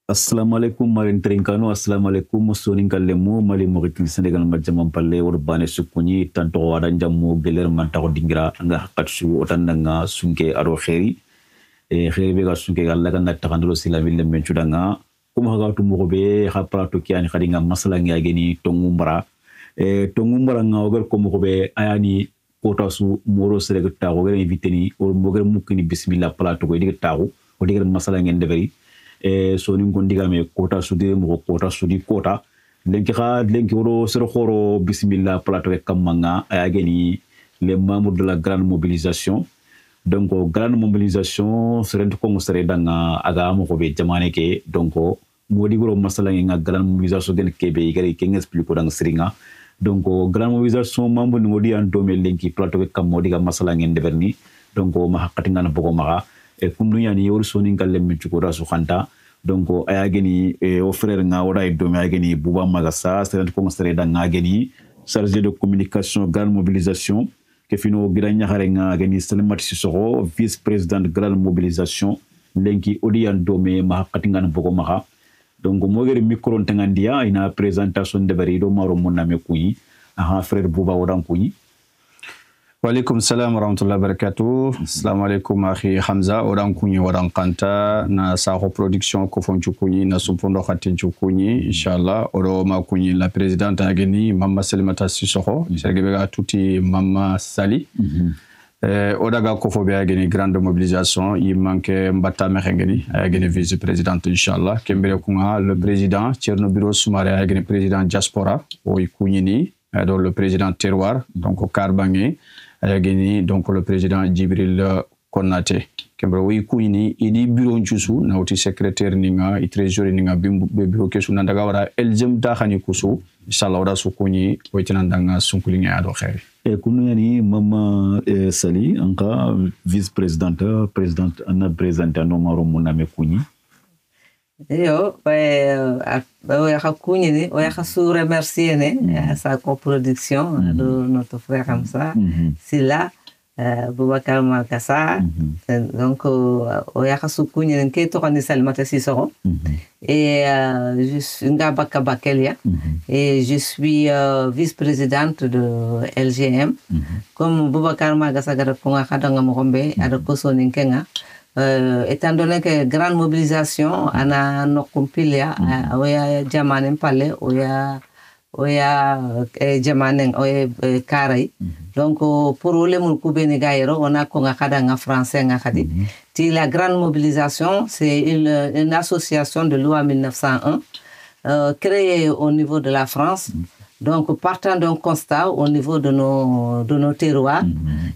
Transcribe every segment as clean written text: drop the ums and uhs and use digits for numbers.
Assalamualaikum marin trinkano assalamualaikum sonin kallemu mali moritin Senegal majamam palle urbane sukuni tanto wadan jammu geler manta ko dingira nga hakatsu otandanga sunke aro khairi khairi be ga sunke galla kan takandolo silamille menchudanga kuma ga tumo be haprato kiani khadinga masala ngageni tongumbara tongumbara nga ogar ko mo be ayani kota su moro serega tago gere inviteni o moger mukini bismillah plato ko diga tago o diga masala ngen deveri so ni gondiga me kota sudi mo kota sudi kota lenki woro sero khoro bismillah plateau e kamanga ayageni les membres de la grande mobilisation donc grande mobilisation serent ko ngosere danga aga mo ko be jamane ke donc modi goro masala nga grande mobilisation den kebe igari ke explique ko dang sringa donc grande mobilisation membre ni modi an domel lenki plateau e kam modi ga masala ngen deverni donc ma hakati ngana bogo maga e kundu yani yor soni ngalle mi ko rasu khanta donc ayageni o frère nga wora do mi ayageni buba magasa serent ko ngosere da ngageni chargé de communication grande mobilisation ke fino giranya xare nga geni Salimata Sissoko vice président de grande mobilisation lenki odian do me ma hakati ngana bogo maga donc mo gere micro ntangandia ina présentation de barido maro monna me kuyi aha frère buba wodan kuyi. Walaikum salam wa rahmatullahi wa barakatuh. Assalamu alaikum akhi Hamza oran kunyi waran kanta na saho production ko fonchu kunyi na supondo khatin kunyi inshallah oro ma kunyi la présidente ageni Mama Salimata Sissoko sergebe ga tuti Mama Sali odaga ko fobe ageni grande mobilisation yi manke mbata mexengeni ageni vice présidente inshallah kembere kunga le président Thierno Biro Soumaré ageni président diaspora o kunyi ni donc le président terroir donc Karbangi ayageni donc le président Djibril Konate kembra wi kuyini idi bureau nchusu na uti secrétaire ninga i trésorier ninga bureau kesu nandaga wara eljem ta khani kusu inshallah wada sukuni oitinandanga sunkulinga ado khair e kunu yani Mama Sali anka vice présidente anna présidente no maro muname kuni yo ya khakunyi ni ya khasu remercier sa coproduction de notre frère Hamza Silla Boubacar Makassa donc ya khasu kunyi ni ke to kan Salimata Sissoko et je suis Ngabaka Bakelia et je suis vice-présidente de LGM comme Boubacar Makassa gara ko khadanga mo gombe ada ko sonin kenga étant donné que grande mobilisation ana no compilia oya jamanen pale oya jamanen oya karay donc pour le mun kubeni gairo on a ko ngakada nga français ngakadi ti la grande mobilisation c'est une association de loi 1901 créée au niveau de la France. Donc, partant d'un constat au niveau de nos terroirs,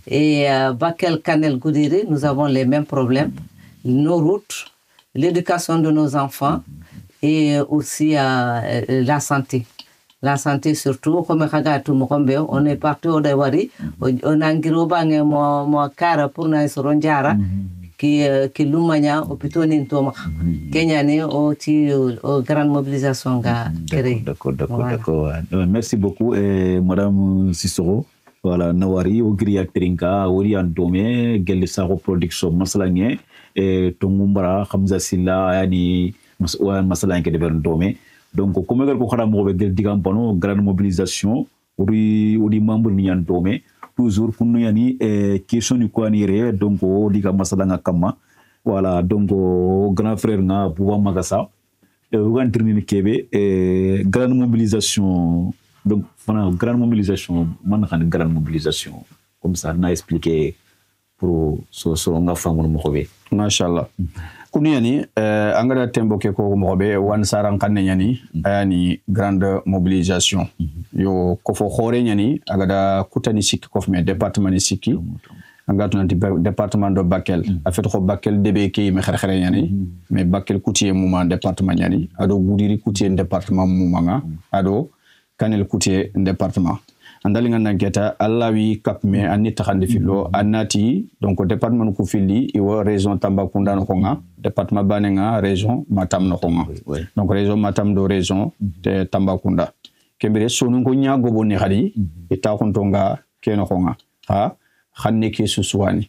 et Bakel, Kanel, Goudiri, nous avons les mêmes problèmes. Nos routes, l'éducation de nos enfants et aussi la santé. La santé surtout, comme on est parti au Dewari, on a un girobang mo kara pour na soronjara qui lumanya hôpital n'intoma Kenya ni au grande mobilisation ga d'accord merci beaucoup madame Sissoko voilà nawari o griya trinka ori andome gelle sago production masalanye tongumbara Hamza Silla yani masalanye ke de ndome donc comme ko khara mo be gel digam pano grande mobilisation ori membre ni andome toujours pour nous yani question ni ko ni re donc o diga masala nga kama voilà donc grand frère nga Bouba Magassa o gantrini kebe grande mobilisation donc voilà grande mobilisation man xane grande mobilisation comme ça na expliquer pour so nga fangono mo xobe machallah kunu yani angara tembo ke ko mo be wan saran kanne yani yani grande mobilisation yo ko fo khore yani agada kutani sikki ko me département ni sikki angatu nanti département de Bakel afet ko Bakel debe ke me xere yani mais Bakel koutier mouma département yani ado Goudiri koutier département mouma ado Kanel koutier département andali ngana geta allawi kapme anni taxande filo annati donc département ko fili iwo région Tambacounda no nga département banenga région Matam no nga donc région Matam do région de Tambacounda kembere sonu ko nyago bonni khadi eta kontonga keno nga ha xanne ke susuwani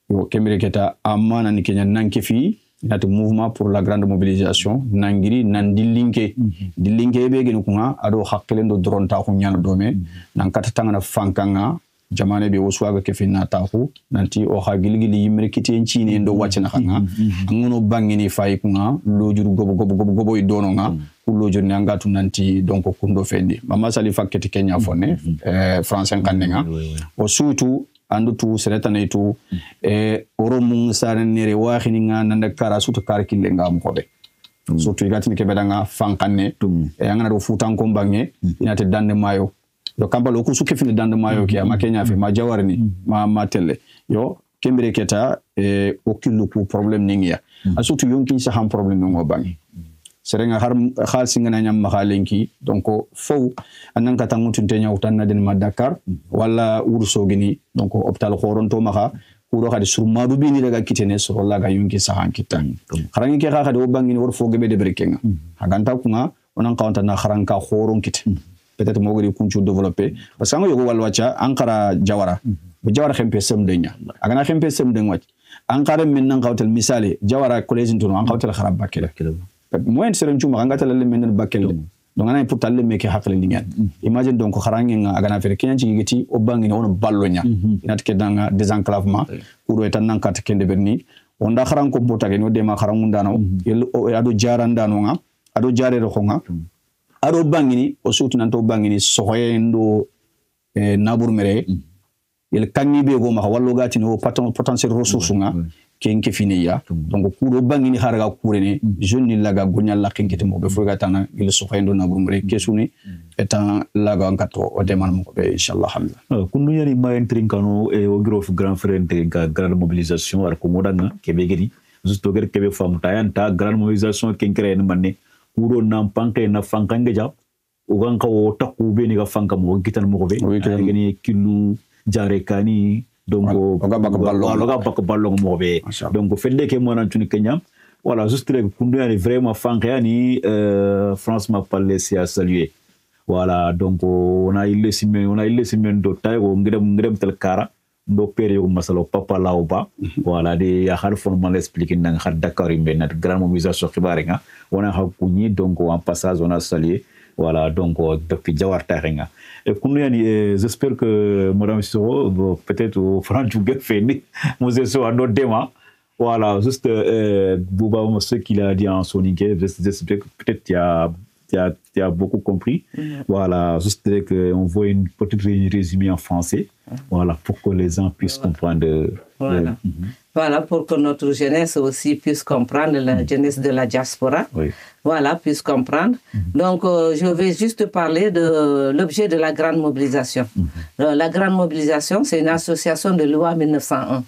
yo kembere geta amana ni kenya nanke fi inate mouvement pour la grande mobilisation nangiri nan dillinke be genu kunga ado hakkilendo dronta ko nyana dome nan katata na fankanga jamane be woswaga ke finna tahu nanti o ha gilgili yimre kiti encini ndo wacina khanga ngono bangini fay kunga lojuru gobo idono nga lojuru nyangatu nanti donc kundo fendi mama sali faketi Kenya fonne français kandenga o surtout andu tu seretane tu oromu saranere waxini nga nanda kara sutu kar kille ngam ko be surtout igatini ke bedanga fankanne ngana do futan ko bange inate dande mayo do kambalo ku suke fini dande mayo ki ama Kenya fe ma jawarni ma telle yo kembere keta okillu ku problème ningia surtout yonki sa ham problème ngo bangi serenga har singana nyam makhalenki donc fo anan katangutu tenya utanna den ma Dakar wala urso gini donc hôpital khoronto maka kuro khadi sur madu bini daga kitene so wala ga yonki sa hankita kharangi ke khadi o bangi wor fo gebe de brekenga haganta kunga onan kawanta na kharanka khoron kit peut-être mogori kunchu développer parce que yogo walwacha ankara jawara jawara khempe semdenya agana khempe semden wach ankara min nan kawtal misale jawara college ntono an kawtal kharab bakela moyen seren chuma ngata lalle menen bakel donc ana pour talle meke hakle ndingan imagine donc kharangi nga agana fere kenyan ci giti o bangi on ballonya inat ke danga désenclavement pour etan nan kat kende berni on da kharan ko botage no de ma kharangu ndano ado jarandano nga ado jare ro nga ado bangi o surtout nan to bangi sohoyendo nabur mere il kanni be go ma wallo gati no potentiel ressource nga kenke finiya donc kuro bangi ni harga kurene jeune laga gonya la kenkete mo be foga tana il sohoyendo nabur mere kesuni etan laga ngato o deman mo be inshallah hamza kunu yari ma entrinkano e o grof grand frère entrinka grande mobilisation ar ko modanga kebe gedi juste ger kebe fam tayanta grande mobilisation kenkere en manne kuro nam panke na fankange ja uganka o takku be ni ga fanka mo gitan mo be geni kilu jare kani donc oga bak ballo mo be donc fende ke mo nan tuni Kenya voilà juste le kundu yani vraiment fanka yani France m'a parlé si à saluer voilà donc on a il simen do tayo ngirem tel kara do période masalo papa laoba voilà de ya har formal expliquer nang har Dakar imbe nat grand mobilisation khibarenga on a hakuni donc en passage on a salué voilà donc depuis Jawarta renga et kunu yani j'espère que madame Soro peut-être au Franchou Gefeni Moseso a d'autres déma voilà juste Bouba ce qu'il a dit en sonique j'espère que peut-être tu as beaucoup compris voilà juste que on voit une petite résumé en français voilà pour que les gens puissent comprendre voilà pour que notre jeunesse aussi puisse comprendre la jeunesse de la diaspora voilà puisse comprendre donc je vais juste parler de l'objet de la grande mobilisation la grande mobilisation c'est une association de loi 1901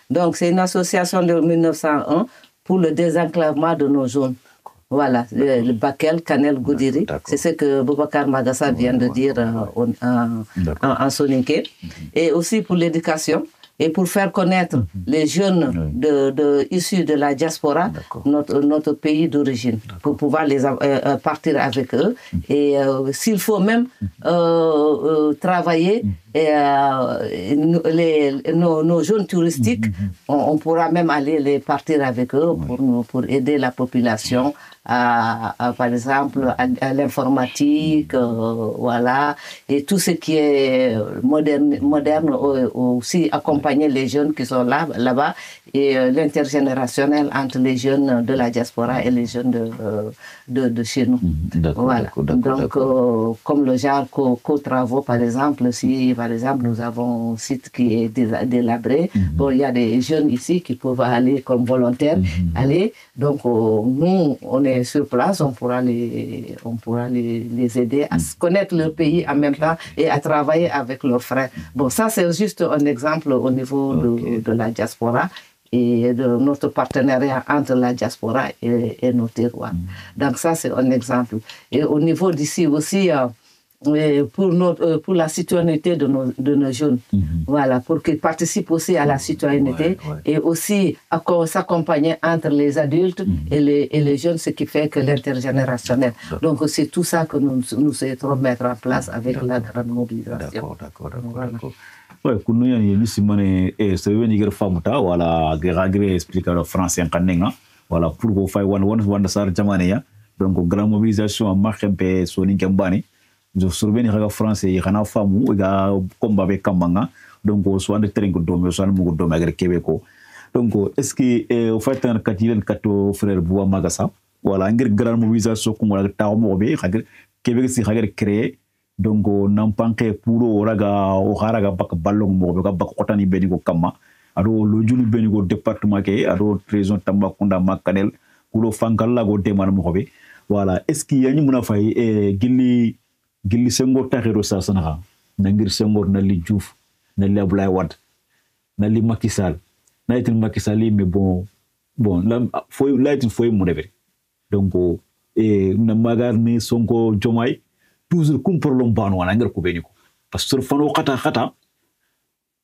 donc c'est une association de 1901 pour le désenclavement de nos zones. Voilà, le Bakel, Kanel, Goudiri, c'est ce que Boubacar Magassa vient de dire en soninké. Et aussi pour l'éducation et pour faire connaître les jeunes issus de la diaspora, notre pays d'origine, pour pouvoir partir avec eux. Et s'il faut même travailler, nos jeunes touristiques, on pourra même aller partir avec eux pour aider la population par exemple à l'informatique, voilà, et tout ce qui est moderne aussi accompagner les jeunes qui sont là-bas et l'intergénérationnel entre les jeunes de la diaspora et les jeunes de chez nous. Voilà. Donc comme le genre co-travaux par exemple, si par exemple nous avons un site qui est délabré, bon, il y a des jeunes ici qui peuvent aller comme volontaires, aller, donc nous on est sur place, on pourra les aider à connaître leur pays en même temps et à travailler avec leurs frères. Bon, ça c'est juste un exemple au niveau de la diaspora et de notre partenariat entre la diaspora et nos terroirs. Donc ça c'est un exemple. Et au niveau d'ici aussi, pour la citoyenneté de nos jeunes, voilà, pour qu'ils participent aussi à la citoyenneté et aussi à s'accompagner entre les adultes et les jeunes, ce qui fait que l'intergénérationnel. Donc c'est tout ça que nous souhaitons mettre en place avec la grande mobilisation. D'accord. Ouais, kunu yani simone se veni ger famuta wala geragre expliquer le français kanenga voilà pour ko fay wan sar jamane ya donc grande mobilisation ma xempe soni kembani jo surbeni xaga français yi xana famu ga combat be kamanga donc so ande terrain ko do so ande mo do magre kebe ko donc est-ce que au fait un katilen kato frère Bouba Magassa voilà ngir grande mobilisation ko ngala taw mo be xaga kebe si xaga créer donc nampanke pour raga o haraga bak ballon mo be bak otani beni ko kamma ado lo junu beni ko département ke ado région Tambacounda Makanel kulo fankal la go demal mo be voilà est-ce que yani muna fay gilli Senghor taxiro sa sanaxa na ngir Senghor na li Diouf na li Abdoulaye Wade na li Macky Sall na itin Macky Sall mais bon la foi mu debe donc na magar ni Sonko Diomaye toujours kum problème banu wana ngir ko beni ko parce que fano khata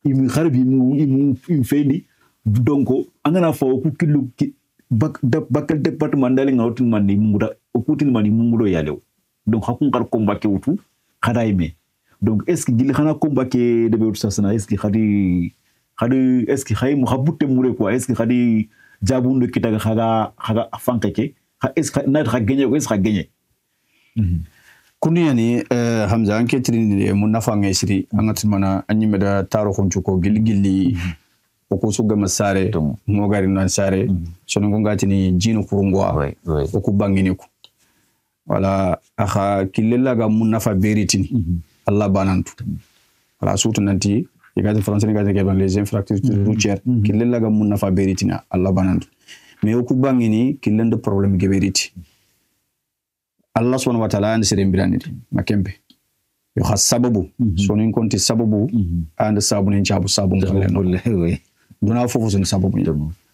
imi xarbi mu fendi donc angana fa ku kilu bakal département dali ngawtin man ni mu da okutin man ni mu do yalew donc hakun kar combat ke wutu khada yime donc est-ce que gili khana combat ke de be sasana est-ce que khadi est-ce que khay mu khabutte mure quoi est-ce que khadi jabunde kitaga khaga fankeke est-ce que na kha gagner est-ce que gagner kuniyani Hamza anke trini mun nafa ngesiri angati mana anyimeda taro khonchu ko gili oko suga masare ngogari nan sare sono ngati ni jino kurungwa oku bangini ko wala akha killela ga mun nafa beritini Allah banantu wala sutu nanti yigati français ngati ke ban les infrastructures routières killela ga mun nafa beritina Allah banantu mais oku bangini kilende problème ge beriti Allah subhanahu wa ta'ala and sere mbirani makembe yo khas sababu sonin konti sababu and sababu ni jabu sababu ngale duna fofu sun sababu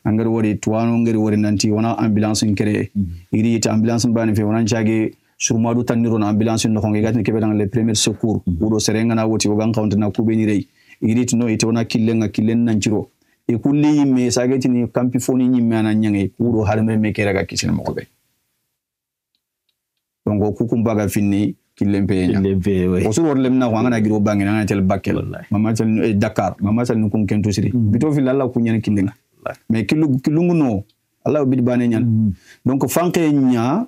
angari wori tuwano ngari wori nanti wana ambulance nkere iri ita ambulance bani fe wana jage surmadu taniro na ambulance no khonge gatni kebe dans les premiers secours udo serenga na woti wogan kawnt na kubeni rei iri tino ite wana killen nan ciro e kulli me sageti ni kampi foni nyimme ana nyange udo harme me kera ga kitchen mo be donc kukumbaga finni kilempe we o so lemna ko ngana giro bangi ngana tel bakkel mama tel Dakar mama tel nkum kento siri bito fi lalla ku nyen kindinga mais kilungu no Allah bi bané nyan donc fanke nya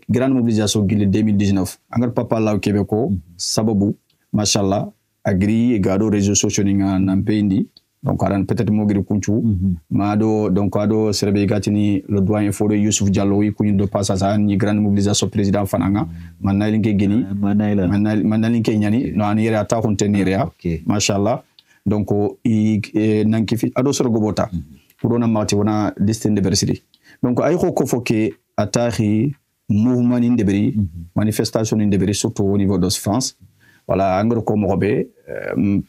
grande mobilisation gili 2019 angar papa law kebe ko sababu machallah agri gado réseaux sociaux ninga nampendi donc aran peut-être mogiri kunchu mado donc ado serbe gatini le doyen Fodé Youssouf Diallo yi kunyu de passage ni grande mobilisation président fananga manalinke geni manalinke nyani no an yere ata contenir machallah donc nanki fi ado soro gobota pourona mati wana destin de versity donc ay ko foke atahi mouvement ni debri manifestation ni debri surtout au niveau de France voilà angro ko mobe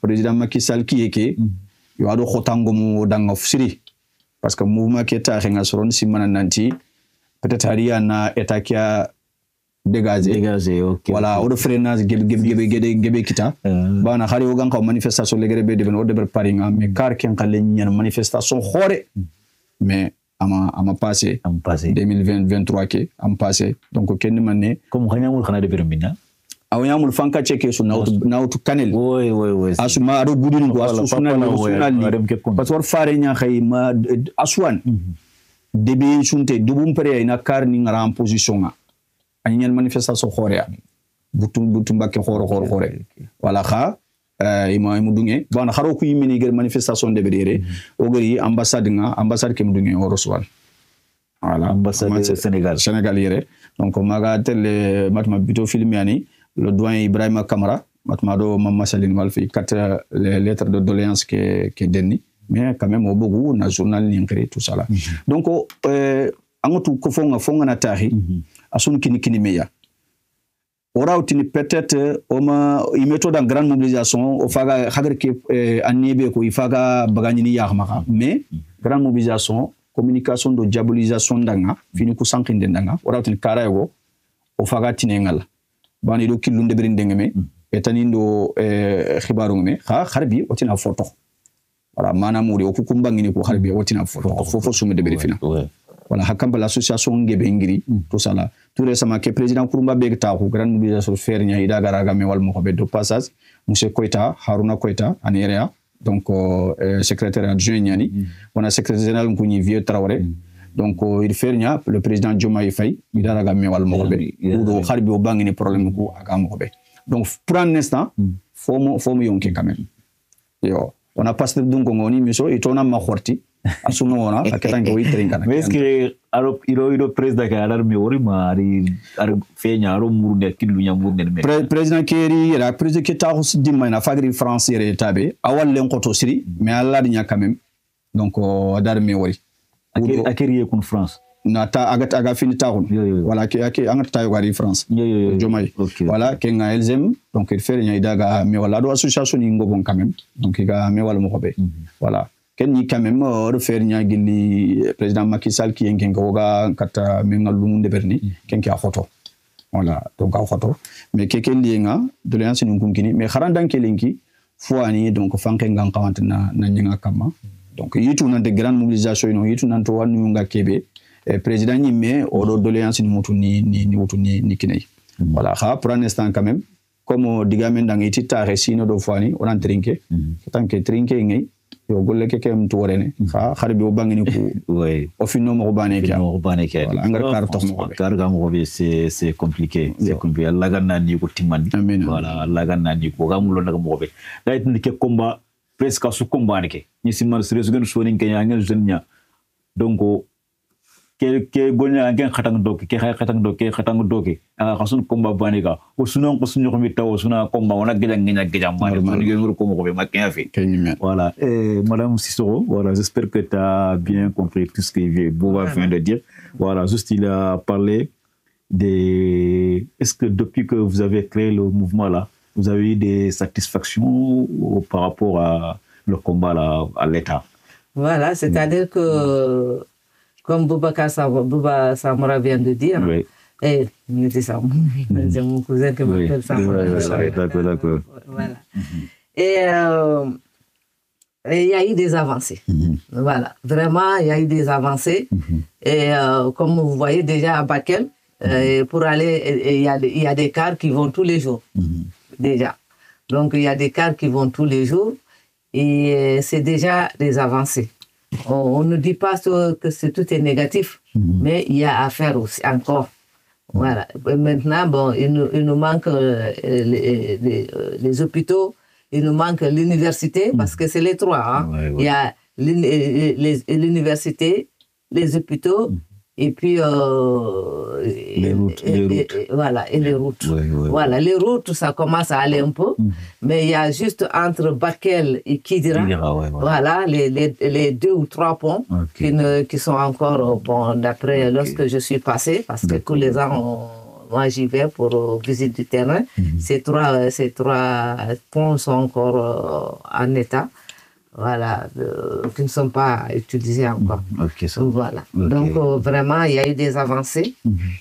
président Macky Sall ki yeke yo ado khotango mu danga fsiri parce que mouvement qui est nga soron simana nanti peut-être haria na etakia dégager OK voilà o do freinage gebe kita bana hari o ganka manifestation legere be de be paringa mais car ken kale nyen manifestation khore mais ama passé 2023 ke am passé donc ken mané comme khanyamul khana de bermina awanyamul fanka cheke so nautu kanel oui asuma ado gudun ko asunal parce que fare nya khayma aswan debe sunte dubum pere ina kar ni ngara en position nga anyen manifestation khorea butum bakke khoro wala kha ima mudunge bana kharo ku yimini ger manifestation de bedere o gari ambassade ke mudunge o roswal voilà ambassade Sénégal yere donc maga tel matma bito filmiani le doyen Ibrahima Kamara matmado Mama Saline Malfi 4 lettres de doléances que denni mais quand même au bogu na journal ni créé tout ça là donc angotu ko fonga na tahi asun kini meya ora utini peut-être oma imeto dans grande mobilisation o faga hagar ke anibe ko ifaga bagani ni yahma mais grande mobilisation communication de diabolisation danga fini ku sankinde danga ora utini karayo o faga tinengala bani do kilunde berindengeme etanindo khibaru ngeme kharbi otina photo voilà manam wuri o kukumbangini ko kharbi otina photo fofo sume de berifina voilà hakamba l'association ngebe ngiri tout ça là tout récemment que président Kurumba begta ko grande mobilisation faire nya ida garaga me wal mo ko be do passage monsieur Koita Haruna Koita anerea donc secrétaire adjoint nyani on a secrétaire général ko ni vieux Traoré donc il fernya le président Diomaye Faye il a raga me wal mo be do harbi o bangini problème ko aga mo be donc pour un instant faut mo yonke quand même yo on a passé donc ngoni miso itona ma khorti asuno wona aketanke wi trinka mais est-ce que alors il président ka alar me wori ma ari feña ro murde kilu nyamur ne président Kéri la président qui ta aussi dimma na fagri français re tabe awal len koto siri mais Allah dinya quand même donc adar me wori akeri kun France na ta aga fini taxun voilà ke anga tayo gari France jomay voilà ke nga elzem donc il fait nya daga me wala do association ni ngobon quand même donc ga me wala mo ko be voilà ken ni quand même refaire nya gilli président Macky Sall qui ngen ko ga kata me ngalum de berni ken ki a photo voilà donc a photo mais ke ken li nga de l'ance ni ngunkini mais kharandan ke linki foani donc fanke ngan kawantna na nyanga kama donc yitu nan de grande mobilisation no yitu nan to wanu nga kebe président ni mais au doléance ni mutu ni kinay voilà pour un instant quand même comme digamen dans iti tare sino do fani on en trinqué tant que trinqué ngay yo golle ke kem to worene xarbi o bangini ko ouais au final mo bané ki voilà angar carte mo karga mo be c'est compliqué Allah ganna ni ko timani voilà Allah ganna ni ko gamulo daga mo be dayt ni ke combat presque su combat ni ke ni simar serious gan so ni kenya ngel jenya donc ke gonya ngen khatang doke ke khatang doke khasun combat banika o sunon ko sunyo ko mitaw suna combat wona gejang ma ni ngor ko mo be makin fi voilà madame Sissoko voilà j'espère que tu as bien compris tout ce que Bouba vient de dire voilà juste il a parlé est-ce que depuis que vous avez créé le mouvement là vous avez eu des satisfactions par rapport à le combat là à l'état voilà c'est-à-dire que comme Bouba Samora vient de dire, oui. Et c'est mon cousin qui m'appelle Samora. D'accord. Voilà. Et il y a eu des avancées. Voilà, vraiment, il y a eu des avancées. Et comme vous voyez déjà à Bakel, pour aller, il y a des cars qui vont tous les jours, déjà. Donc, il y a des cars qui vont tous les jours. Et c'est déjà des avancées. On ne dit pas que tout est négatif, mais il y a à faire aussi encore. Voilà. Et maintenant, bon, il nous manque les hôpitaux, il nous manque l'université, parce que c'est les trois. Hein. Ouais. Il y a l'université, les hôpitaux, et puis les routes. Voilà, et les routes. Voilà, les routes, ça commence à aller un peu, mais il y a juste entre Bakel et Kidira, voilà, les 2 ou 3 ponts qui sont encore, bon, d'après lorsque je suis passé, parce que tous les ans, moi j'y vais pour visite du terrain, ces trois ponts sont encore en état. Voilà, qui ne sont pas utilisés encore. Voilà. Donc, vraiment, il y a eu des avancées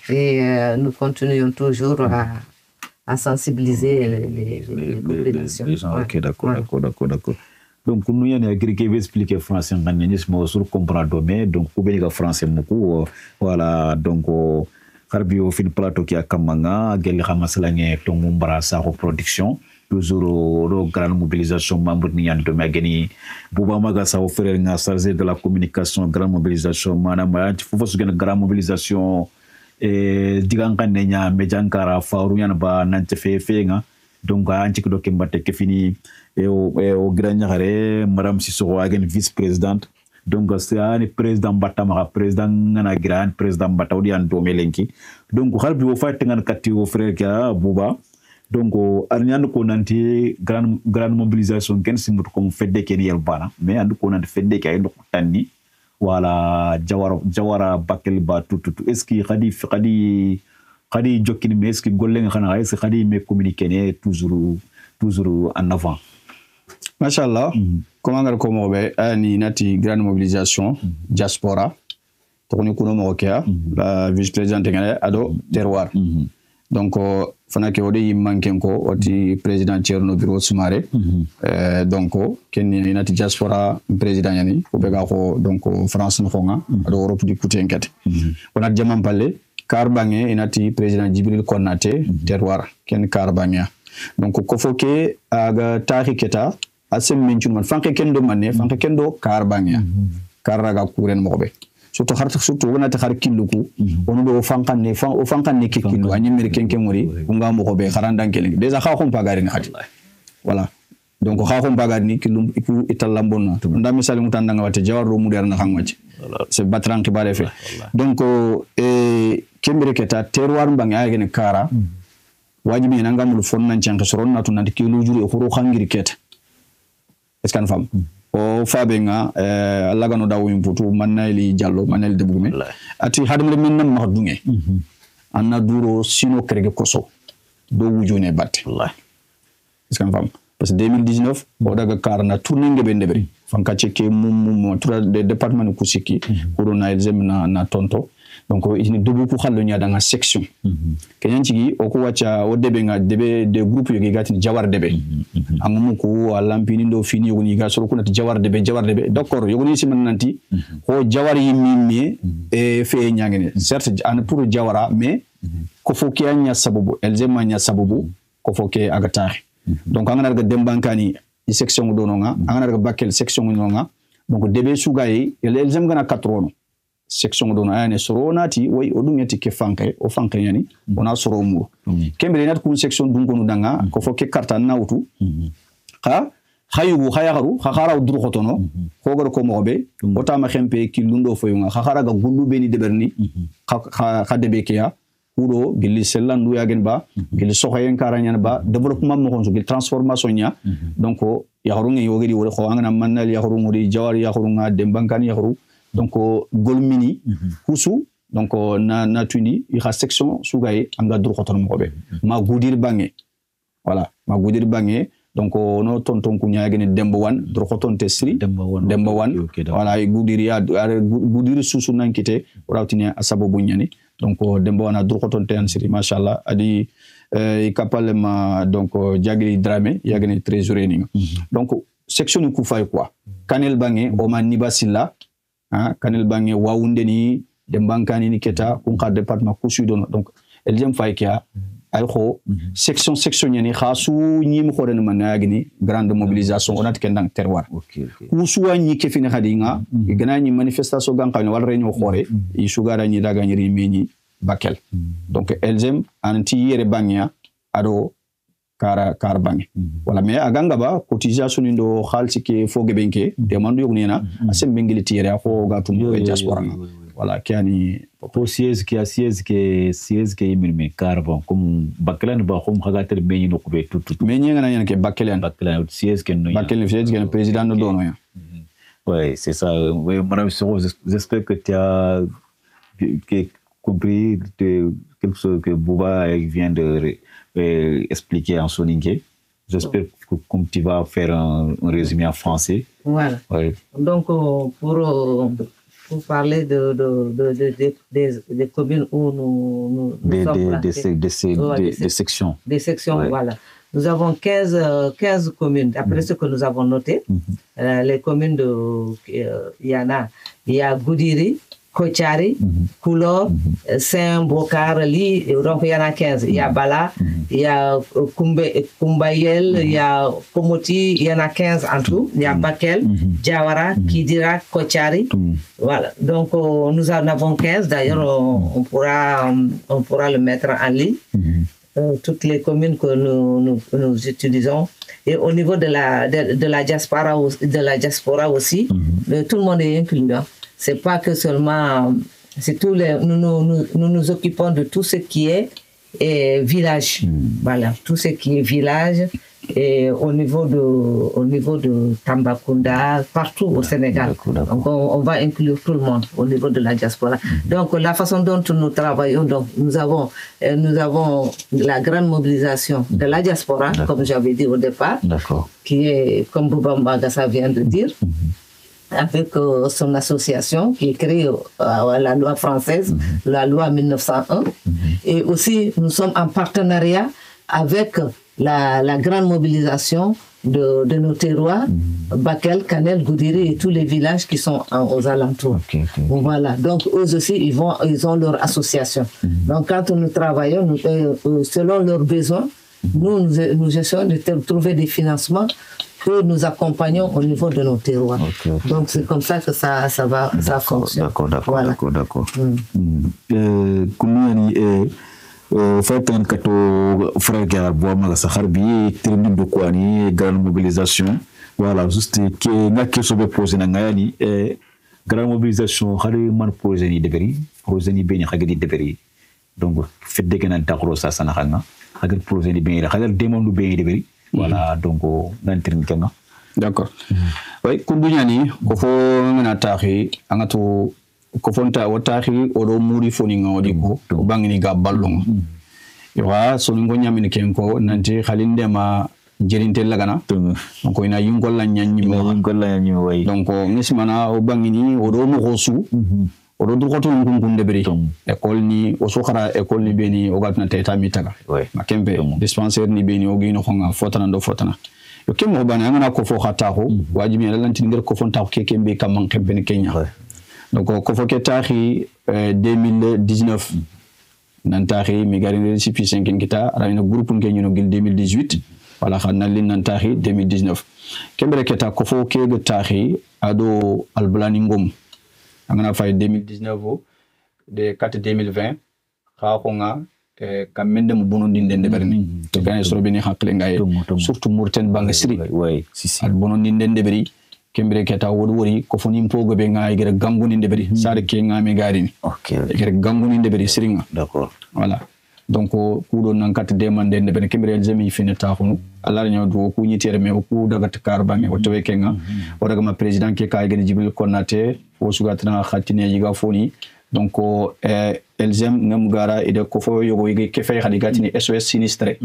et nous continuons toujours à sensibiliser les populations. Les gens, ok, d'accord. Donc, nous, il y a des qui expliquer français, on sur comprendre, mais donc, vous avez français beaucoup. Voilà, donc, Harbi au fin plateau qui a Kamanga, Gel Ramaslangé, Tomumbra, sa reproduction. Toujours grande mobilisation membre ni ando magani Bouba Maga sa offrir nga chargé de la communication grande mobilisation manama faut que une grande mobilisation diganga nenya mejankara faru yana ba nante fe nga donc anti ko ke mbatte ke fini o grand ñare madame Sissoko agen vice présidente donc c'est un président batama président ngana grand président batawdi an do melenki donc harbi wo fayte ngana katti wo frère ka Bouba. Donc, on ko nanti grande mobilisation ken simut comme fedde ken yelbana mais andu ko nanti fedde kay ndo tanni wala jawara bakel ba tout est-ce que khadi jokini mais est-ce que golle nga xana est-ce que khadi me communiquer toujours en avant machallah comment ngal ko mobe ani nati grande mobilisation diaspora to ni kuno mo kya la vice présidente ngale ado terroir donc fana ke odi manken ko oti président Thierno Biro Soumaré donc ken ni nati diaspora président yani ko be ga ko donc France no nga ado Europe di kuti enkate wona jamam palle karbangé inati président Djibril Konaté terroir ken karbangé donc ko foke aga tariketa asem minchun man fanke ken do manne fanke ken do karbangé karaga kuren mobe surtout on a te har killuku on do fankan ne ke killu anyi americain ke muri unga mo ko be kharandan kele déjà kha ko pagari ni khati voilà donc kha ko pagari ni killu iku itallambonna nda misali mutanda ngawate jawarro mu der na khangwaci c'est batran ki bale fe donc kembere keta terroir mbangi ayene kara wajibi na ngamul fonnan cianke soron na tunandi kilu juri e khuru khangiri keta est ce kan fam o fabenga Allah gano dawo imputu manayli jallo manayli debume ati hadam le minnam mahdunge anna duro sino krege koso do wujune batte wallahi est ce kan fam parce que 2019 o daga karna tourner ngebe ndebri fanka cheke mum tura de département kusiki corona exam na tonto donc ini dubu ku xallo nya da nga section kenyan ci o ko wacha o debe nga debe de groupe yogi gati jawar debe amumu ko lampini ndo fini yogoni ga solo kunati jawar debe d'accord yogoni ci man nanti ko jawar yi mimmi e fe nyangene certes an pour jawara mais ko fo ke anya sababu elzema nya sababu ko fo ke aga taxi donc angana daga dembankani section do nonga angana daga bakel section nonga donc debe sugayi elzem gana katrono section do na ne soronati way odungeti ke fanke o fanke yani ona soro mu kembere nat kun section dun kono danga ko fo ke karta nawtu ha hayugo hayaru khara duru khotono ko gor ko mobe o tama khempe ki lundo foyunga khara ga gullu beni deberni kha debe kiya udo gilli sellandu yagen ba gilli soxoyen karanyana ba développement mo konso gil transformation nya donc ya horunga yogedi wala ko angana manal ya horunga di jawari ya horunga dembankani ya horu donc golmini kusu donc na tundi il y a section sougaye anga dur khoton mo be ma goudir bangé voilà ma goudir bangé donc no tonton ku nyaagene dembo wan dur khoton te sri dembo wan voilà goudir ya goudir susu nankite rawtini asabo bu nyani donc dembo wana dur khoton te an sri machallah adi e kapal ma donc jagri dramé yagene trésorier ni donc section ku fay quoi kanel bangé o man nibasilla kanel bangi wawunde ni dembankani ni keta kun ka département kusu don donc eljem faykia ay kho section yani khasu nyim khore na managni grande mobilisation onat kendang terroir kusu wani ke fini khadinga gana ni manifestation gankani wal réunion khore yi sugara ni daga ni rimeni bakel donc eljem anti yere bangia ado kar bangi wala mais aganga ba cotisation ndo khalsi ke foge benke demande yognena asem bengili tiere ko gatum e diaspora wala kiani pour siège que imilme carbon comme baklan ba khum khagater meñi no kubé tout meñi ngana yan ke baklan siège que no siège que le président no dono ya ouais c'est ça ouais madame Soro j'espère que tu as compris quelque chose que Bouba vient de expliquer en soninké. J'espère que comme tu vas faire un résumé en français. Voilà. Ouais. Donc pour parler des communes où nous sommes des sections. Des sections, ouais. Voilà. Nous avons 15 communes, d'après ce que nous avons noté. Les communes il y a Goudiri, Kochari, Koulor, Saint-Bokar, Li, donc il y en a 15. Il y a Bala, il y a Kumbayel, il y a Komoti, il y en a 15 en tout. Il y a Bakel, Diawara, Kidira, Kochari. Voilà. Donc nous en avons 15. D'ailleurs, on pourra le mettre en ligne. Toutes les communes que nous utilisons. Et au niveau de la diaspora aussi, tout le monde est inclus. C'est pas que seulement, c'est nous nous occupons de tout ce qui est village. Voilà, tout ce qui est village et au niveau de Tambacounda, partout au Sénégal. Donc on va inclure tout le monde au niveau de la diaspora. Donc la façon dont nous travaillons, donc nous avons la grande mobilisation de la diaspora, comme j'avais dit au départ, qui est, comme Bouba Magassa vient de dire, avec son association qui est créée à la loi française, la loi 1901. Et aussi, nous sommes en partenariat avec la grande mobilisation de nos terroirs, Bakel, Kanel, Goudiri et tous les villages qui sont aux alentours. Voilà. Donc, eux aussi, ils ont leur association. Donc, quand nous travaillons, selon leurs besoins, nous essayons de trouver des financements eux nous accompagnons au niveau de nos terroirs. Donc c'est comme ça que ça fonctionne. D'accord. Comment Faitan kato frère Boama Saharbi, termine de quoi ni grande mobilisation. Voilà, juste que n'a que se poser na ngayani grande mobilisation hari man poser ni deberi, poser ni beni hagadi deberi. Donc fait de que nan takro sa sanahanga, hagadi poser ni beni, hagadi demande beni deberi. Voilà, donc nan termine kanga. D'accord. Oui, kundunyani kofo ngana tahi angato kofonta watari odo muri foni ngodi ko bangini ga ballon yowa so ngo nyamini kenko nanti khalinde ma jerinte lagana donc ina yungol la nyanyi way donc ngismana o bangini odo mo hosu odo dukoto ngungunde beri école ni o sokhara école ni beni o gatna teta mitaga makembe dispensaire ni beni o gino khonga fotana do fotana yo kemo bana ngana ko fo khata ko wajibi la lanti ngir ko fonta ko kekembe kam kembe ni Kenya. Donc, quand on a 2019, Nantari, Mégari, Récipi 5 Nkita, a un groupe qui est en 2018, voilà, on a 2019. Kembere Keta, Kofo Kege Tari, Ado Albalaningom, on a fait 2019, de 4 2020, Rakonga, Kamende Mbonondi Ndendeberni, to Gane Sorobini Haklengaye, surtout Mourten Bangasri, Albonondi Ndendeberi. Kembere keta wori ko foni mpogo be nga igere ganguni ndeberi sare ke nga me garini igere ganguni ndeberi siringa d'accord voilà donc ko do nan kat demande ndebere kembere jemi fini taxunu allah nyaw do ko nyitere me ko daga takar bangi o towe kenga o daga ma president ke ka igere jibril konate o sugatna khatine yiga foni donc elzem ngam gara ide ko fo yogo yige ke fay khadi gatini SOS sinistre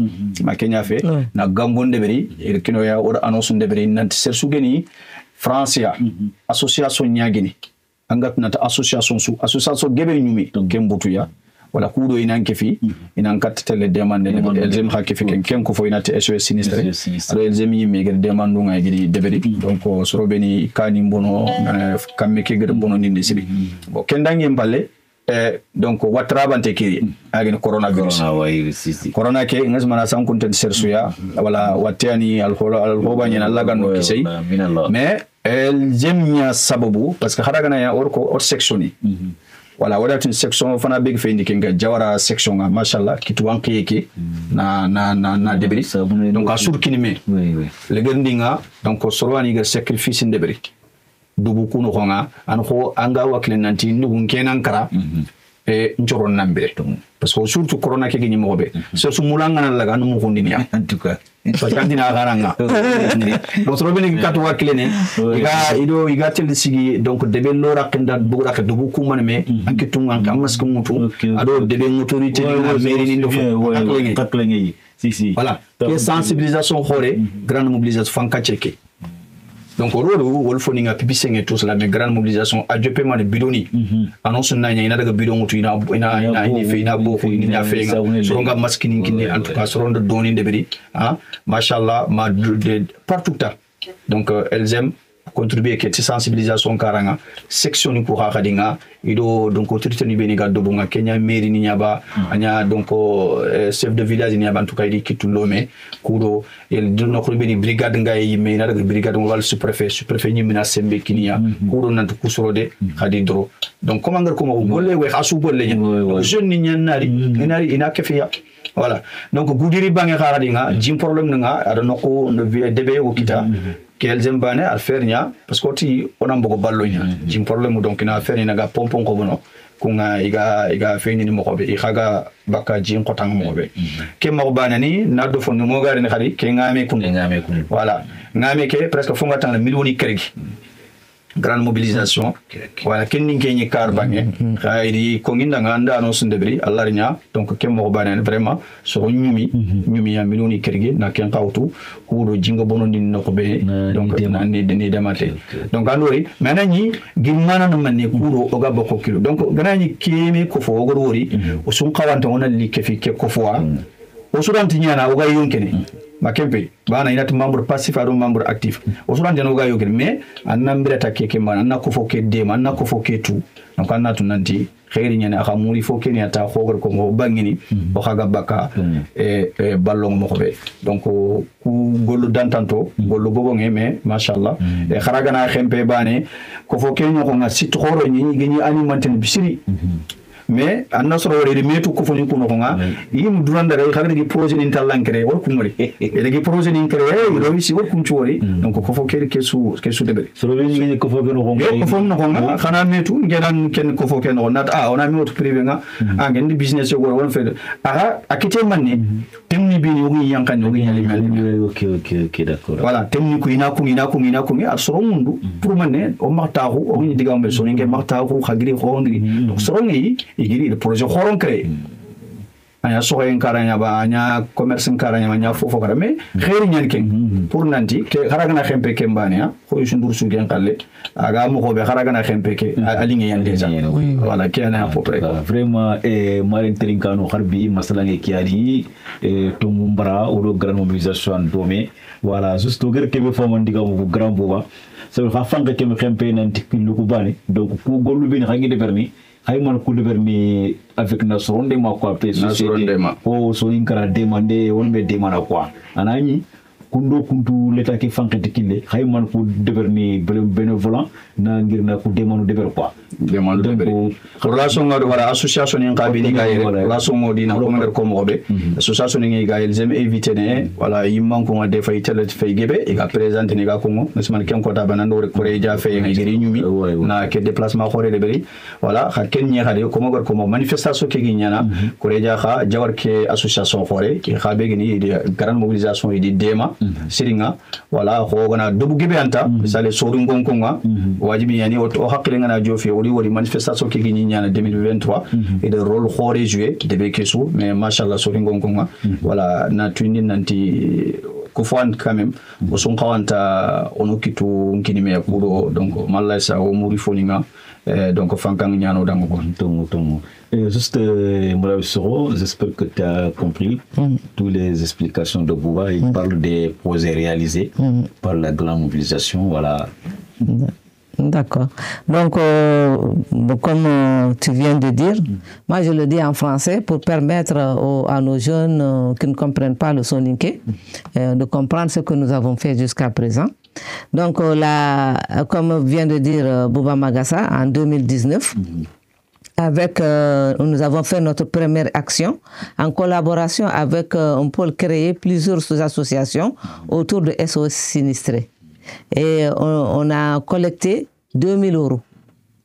ma Kenya fe na gangon ndeberi ir kino ya o annonce ndeberi nan sersu geni France association nyagini angat nata association gebe nyumi kembutu ya wala kudo inan kefi inan kat tele demande ne elzem ha kefi ken ko fo inata SOS sinistre ado elzem yimi gede demande nga gidi deberi donc sorobeni kani mbono kamme ke gede bono ni sibi bo kendangi mballe donc watrabante kiri agin coronavirus corona ke ngasmana san kunten sersuya wala watani alhoba nyana lagano kisei mais elzemia sababu parce que haragana ya orko sectioni wala wala une section fana big fe indi kenga jawara section nga machallah kitu wanki yeke na debri donc asur kinime le gendinga donc sorwani ga sacrifice debri dubu kuno khonga an ko anga wakle nanti ndugun kenan kara nchoron nambere parce que surtout corona ke gni mobe so sumulanga na laga no mukundini ya en tout cas parce que dina garanga donc robeni katu wakle ne iga tel sigi donc debe lora kenda bugura ka dubu kumane me ankitunga kamas ko mutu ado debe autorité na mairie ni ndo taklengi si voilà que sensibilisation khore grande mobilisation fanka cheke donc rolo wol foninga pipisenge tout cela mais grande mobilisation a jopement de bidoni annonce na ina daga bidon mutu ina fe ina boko ina fe soronga maskini kinne en tout cas soronda doni deberi machallah ma de partout ta donc elles aiment contribuer que sensibilisation karanga section ni ko khadinga ido donc autorité ni beni gaddo bonga Kenya mairie ni nyaba anya donc chef de village ni nyaba en tout cas idi kitulome kudo el no ko beni brigade ngay me na daga brigade wal sous-préfet ni mina sembe kinia kudo nanto kusorode khadi dro donc comment ngar ko mo golle we asu golle ni jeune ni nyanari ina kefiya voilà donc goudiri bangi khadinga jim problème nga adano ko no debe o kita kelzem bane al fernya parce que ti onam bogo ballonya jim problème donc ina ferni naga pompon ko bono kunga iga feni ni mo ko be ikhaga baka jim ko tang mo be ke mo banani na do fon mo gari ni khadi ke ngame kun voilà ngame ke presque fonga tan millioni kergi grande mobilisation voilà kenni kenni kar bangi khayri ko nginda nganda annonce ndebri allah rinya donc ke mo banani vraiment so nyumi ya millioni kergi na ken qawtu kudo jinga bonondi no ko be donc nani deni demate donc andori menani gimana no manne kudo o gabbo ko kilo donc ganani kemi ko fo ogori o sun qawanta wona li kefi ke ko fo au Soudan tignana o ga yonkene makempe bana ina membre passif ado membre actif au Soudan jano ga yonkene mais anna mbirata keke man anna ko foke de man anna ko foke tu donc anna tu nanti xéri ñane aka muri foke ni ata xogor ko mo bangini o xaga baka e ballon mo xobe donc ku gollu dantanto gollu bobo ngeme machallah e xaraga na xempe bane ko foke ñoko nga sit xoro ñi gëni alimenté bisiri mais anna soro wori metu ko foni kuno nga yim duranda re xagre gi projet ni talankere wor kumori e gi projet ni créé ro wi wor kum ciori donc ko fo kere kesu debe soro ni ko fo no nga ko fo no nga xana metu ngedan ken ko fo ken nat on a mis autre privé nga ngen di business yo won fe akite manni temni bi ni ngi yankan ni ngi nyali mel ok d'accord voilà temni ko ina ko ar soro mundu pour manne o martaxu o ngi diga mbel so ngi martaxu xagri xondri donc soro ngi igiri le projet xoron créé anya soxé nkaranya ba anya commerce nkaranya anya fofo kara mais xéri ñan ken pour nanti ke xaraga na xempé ke mbane ha ko sundur su gen xalé aga mo ko be xaraga na xempé ke aligné yan déjà voilà ki ana à peu près vraiment marin trinkano harbi masala ngi kiadi to mumbara o grande mobilisation domé voilà juste to gër kebe fo man diga mo grand boba so fa fanga ke xempé nanti kilu ko bane donc ko gollu bi ni xangi de verni hay man ko de verni avec na sonde ma quoi pe société o so inkara demander on me demanda quoi anani kundo kuntu l'état qui fanke tikile hay man ko de verni bénévolant na ngir na ko demande de ver quoi demande de ver relation ngado wala association ni ngabini gaay relation ngodi na ko mer ko mobe association ni gaay j'aime éviter ne wala yimman ko ngade fay tele fay gebe e ga présenter ni ga ko mo mesman ken ko ta banando re ko reja fay ngiri nyumi na ke déplacement xoré de beri wala xa ken ñi xade ko mo gor ko mo manifestation ke gi ñana ko reja xa jawar ke association xoré ki xa be ni grande mobilisation e di dema siringa wala ko gona dobu gebe anta misale soru ngonko nga wajibi yani o hakkile ngana jofi wori manifestation ke gi ñana 2023 et le rôle xoré jouer debe kesu mais machallah soru ngonko nga wala na tundi nanti ko fon quand même o son kawanta onokitu ngini me kuro donc malla sa o muri foninga donc fankang ñano dango ko tongo juste Moulaye, j'espère que tu as compris toutes les explications de Bouba. Il parle des projets réalisés par la grande mobilisation, voilà. D'accord. Donc, comme tu viens de dire, moi je le dis en français pour permettre à nos jeunes qui ne comprennent pas le soninké de comprendre ce que nous avons fait jusqu'à présent. Donc, comme vient de dire Bouba Magassa, en 2019, nous avons fait notre première action en collaboration avec un pôle créé plusieurs associations autour de SOS sinistrés. Et on a collecté 2000 €.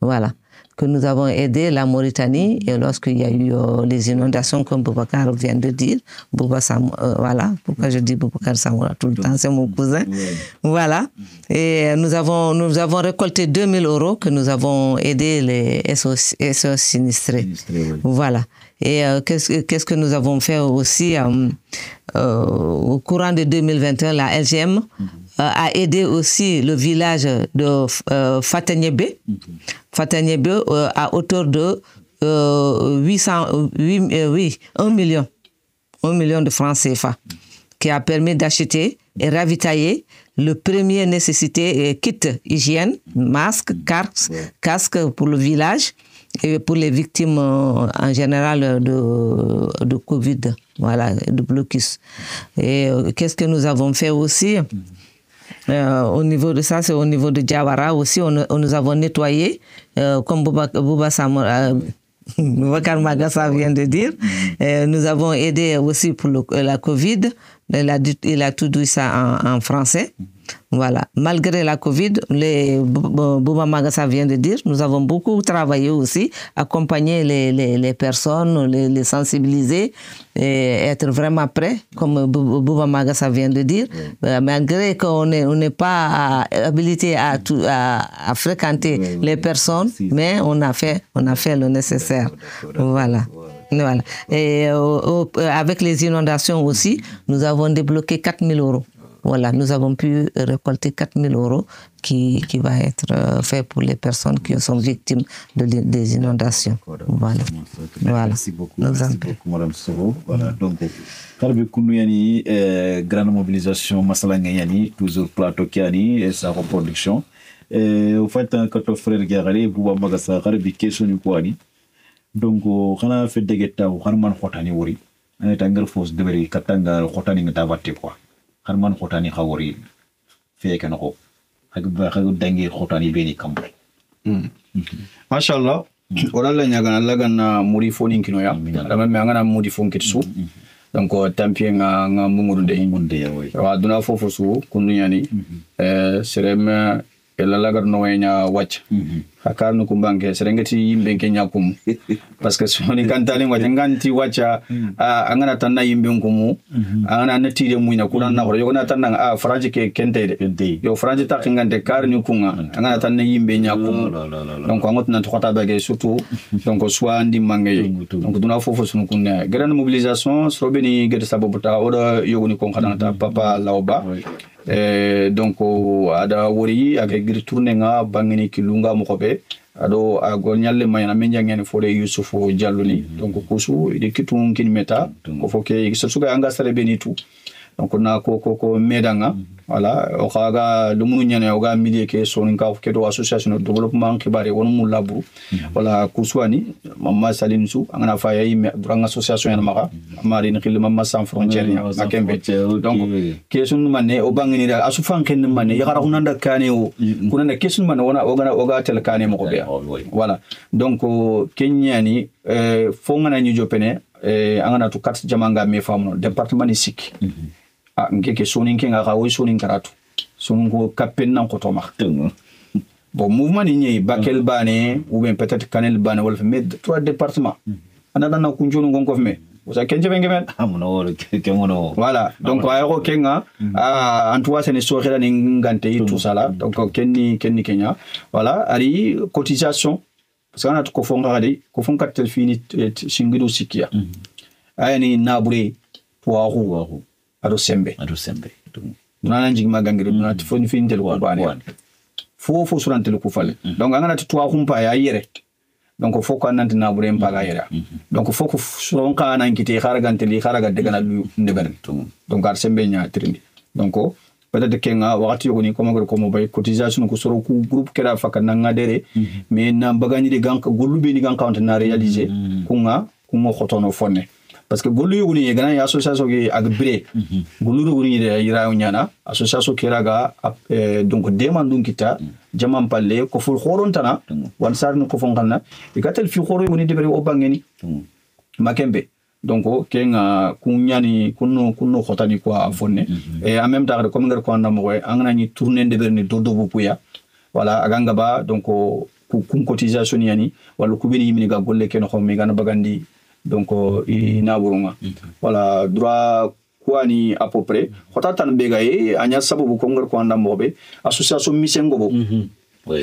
Voilà. Que nous avons aidé la Mauritanie et lorsqu'il y a eu les inondations comme Boubacar vient de dire, voilà, pourquoi je dis Boubacar Samoura tout le temps, c'est mon cousin. Voilà. Et nous avons récolté 2000 € que nous avons aidé les SOS sinistrés. Voilà. Et qu'est-ce que nous avons fait aussi au courant de 2021, la LGM a aidé aussi le village de Fatanyebe. Fatanyebe à hauteur de 1 million de francs CFA, qui a permis d'acheter et ravitailler le premier nécessité kit hygiène, masque, casque pour le village et pour les victimes en général de Covid, voilà, de blocus. Et qu'est-ce que nous avons fait aussi? Au niveau de ça, c'est au niveau de Diawara aussi, nous avons nettoyé, comme Boubacar Magassa vient de dire. Nous avons aidé aussi pour la Covid. Il a tout dit ça en français. Voilà. Malgré la Covid, Bouba Magassa vient de dire, nous avons beaucoup travaillé aussi, accompagner les personnes, les sensibiliser et être vraiment prêts, comme Bouba Magassa vient de dire. Malgré qu'on n'est pas habilité à fréquenter les personnes, mais on a fait le nécessaire. Voilà. Et avec les inondations aussi, nous avons débloqué 4000 €. Voilà, nous avons pu récolter 4 000 € qui va être fait pour les personnes qui sont victimes des inondations. Voilà. Merci beaucoup. Merci beaucoup, Madame Soro. Voilà, donc, Karbi Kounouani, grande mobilisation, Masalanga Yani, toujours plateau Kiani et sa reproduction. Au fait, quand on frère Garale, vous avez magasa, Karbi question du Kouani. Donc, on a fait des guettes, on a man Hotani Wori. On est en force de Veri, Katanga, Hotani Navate quoi. Harman Hotani Hawori, Fekanoko. Hagu Dangi Hotani Beni Kambo. Mashallah. Orala nyagana lagana muri phone kinoya. Dama me ngana muri phone kitsu. Donc tampie nga mungude ya way. Wa duna fofu su kunyani serem ela lagar no wenya watch. Hakar no kumbange serengeti yimbe kenya kum. Parce que soni kantale ngwa nganti wacha angana tanna yimbe nkumu. Angana natire muina kuna na yo na tanna franji ke kente. Yo franji ta ngante kar ni kunga. Angana tanna yimbe nya kum. Donc angot na tukata bage surtout donc soit ndi mangay. Donc duna fofu sunu kunna. Grande mobilisation sobeni gede sabobuta oda yoguni kon khadanta papa lauba. Donc ada wori avec gri tourner nga bangini kilunga mokobe ado agolnyalle mayana menjangene fode Yusufu Jalloni donc kusu de kitun kin meta ko foke suga anga sare benitu donc na ko medanga voilà o kaga lumunu nyane o ga midie ke sonin ka ke do association de développement kibare wonu mu labru voilà kuswani mamma salinsu angana faya yime duranga association en maka mari ni khil mamma sans frontières makembe donc kesun manne o bangini da asu fanken manne yakara hunanda kane o kunanda kesun manne wona o ga tel kane mo ko be voilà donc kenyani fongana nyu jopene angana to kat jamanga me famuno département ni sik ngeke sonin kenga ka wo sonin karatu sonin ko kapen nan ko toma bon mouvement ni bakel bane ou bien peut-être canel bane wala mais 3 départements anada na kunjunu ngonko fme osa kenje bengemen amuno ke mono voilà donc ayro kenga antoua sene soxela ni ngante tout ça là donc kenni kenya voilà ari cotisation parce que on a ko fonga radi ko fonga tel fini singido sikia ayani nabure poaru ado sembe duna njigi magangiro duna tifoni fintel ko bani fo surantel ko fale donc angana to humpa ya yere donc fo ko nanti na bure mpaga yere donc fo ko suron ka nan kiti kharagantel kharaga de gana lu ndeben donc ar sembe nya trindi donc peut-être kenga wakati yoni ko magor ko mo bay cotisation ko soro ku groupe kera faka nanga dere mais na bagani de ganka golube ni ganka on na réaliser kunga kumo khotono fonne parce que golu yuni gana association ki agbre golu yuni de ira nyana association kiraga donc demandun kita jamam palle ko ful khorontana wan sarno ko fongalna ikatel fi khoro yuni de bari obangeni makembe donc kenga kunyani kunno khotani ko afonne et en même temps comme ngar ko andam ko angana ni tourner de berni dodo bupuya voilà aganga ba donc ku cotisation yani wala ku beni yimini ga golle ken xom mi gana bagandi donc ina burunga voilà droit kwani à peu près khotatan bega e anya sababu ko ngar ko andam bobe association misengo bo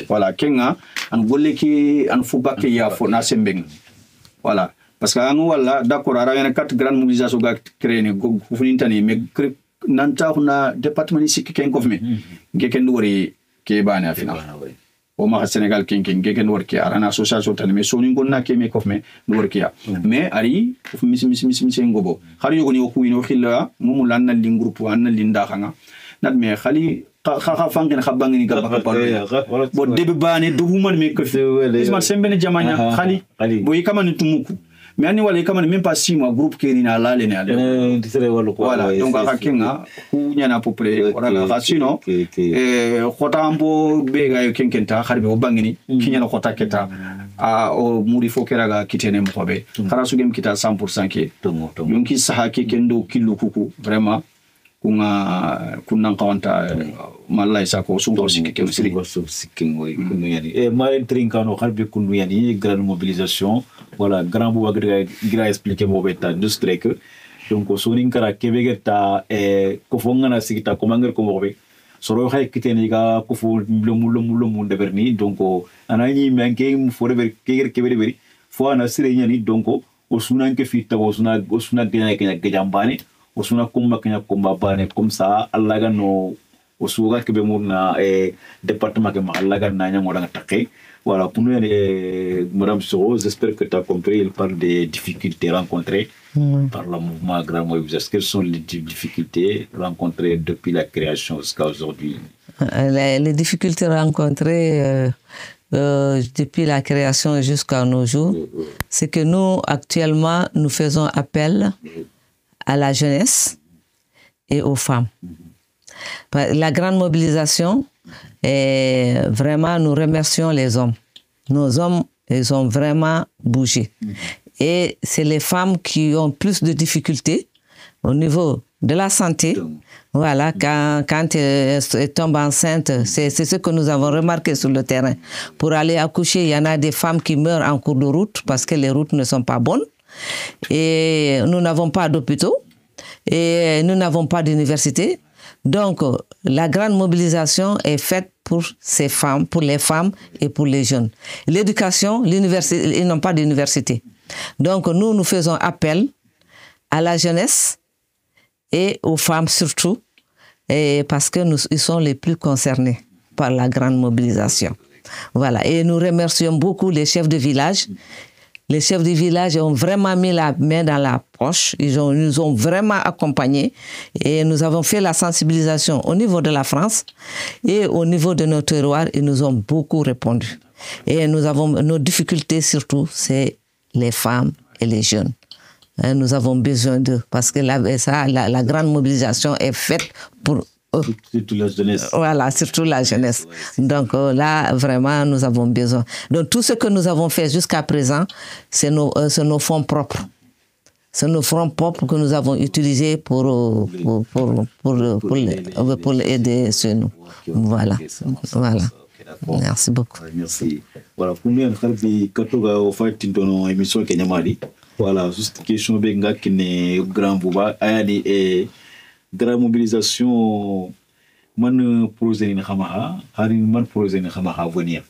voilà kenga an golle ki an fubake ya fo na sembeng voilà parce que an wala d'accord ara yana 4 grandes mobilisations ga créer ne go funintani mais nanta na département ni sikki ken ko fme ngeken wori ke bana final o ma Sénégal ken wor ki arana association tan mais soni gonna ke me ko fme wor ki ya mais ari misi ngobo xari yogoni o kuino xilla mumu lan na li groupe an na linda xanga nat mais xali xa fangen xabangini gabaka palo bo debe bane do human me ko isma sembene jamanya xali bo yikamani tumuku mais ani wala yikamani même pas 6 mois groupe ke rina la le ne voilà donc aka kenga ku nyana à peu près wala ga sino khota ambo be ga kenkenta xarbe o bangini kinyana khota keta o muri fokera ga kitene mo be khara sugem kita 100% ke yonki saha ke kendo kilo kuku vraiment kunna kawanta malay sako sungo sikki siri sikki ngoy kunu yani ma trinkano xarbe kunu yani grande mobilisation voilà grand bou gra expliquer mo beta industrie que donc sonin kara kebegeta ko fongana sigita ko manger ko mo be soro xay kiteni ga ko fo lomu de berni donc anani manke mu fo de kebere fo ana sire nyani donc o sunan ke fitta o suna gena ke jambane osuna kumba kenya kumba bane comme ça allaga no osuga ke be murna département ke allaga na nya ngora ngataké. Voilà, pour nous, Madame Soro, j'espère que tu as compris, il parle des difficultés rencontrées par le mouvement Grand Mobilisation. Quelles sont les difficultés rencontrées depuis la création jusqu'à aujourd'hui? Les difficultés rencontrées depuis la création jusqu'à nos jours, c'est que nous, actuellement, nous faisons appel à la jeunesse et aux femmes. La grande mobilisation, et vraiment, nous remercions les hommes. Nos hommes, ils ont vraiment bougé. Et c'est les femmes qui ont plus de difficultés au niveau de la santé. Voilà, quand elles tombent enceintes, c'est ce que nous avons remarqué sur le terrain. Pour aller accoucher, il y en a des femmes qui meurent en cours de route parce que les routes ne sont pas bonnes. Et nous n'avons pas d'hôpitaux. Et nous n'avons pas d'université. Donc, la grande mobilisation est faite pour ces femmes, pour les femmes et pour les jeunes. L'éducation, l'université, ils n'ont pas d'université. Donc, nous faisons appel à la jeunesse et aux femmes surtout, parce que ils sont les plus concernés par la grande mobilisation. Voilà. Et nous remercions beaucoup les chefs de village. Les chefs du village ont vraiment mis la main dans la poche. Ils nous ont vraiment accompagnés. Et nous avons fait la sensibilisation au niveau de la France et au niveau de nos terroirs. Ils nous ont beaucoup répondu. Et nous avons nos difficultés surtout, c'est les femmes et les jeunes. Nous avons besoin d'eux parce que la grande mobilisation est faite pour surtout la jeunesse. Voilà, surtout la jeunesse. Donc là, vraiment, nous avons besoin. Donc tout ce que nous avons fait jusqu'à présent, c'est nos fonds propres. C'est nos fonds propres que nous avons utilisés pour aider sur nous. Voilà. Voilà. Merci beaucoup. Merci. Voilà, pour nous, on fait une émission qui est voilà, juste question benga qui est grand bouba ayani et grande mobilisation man projet ni khamaha hari man projet ni khamaha venir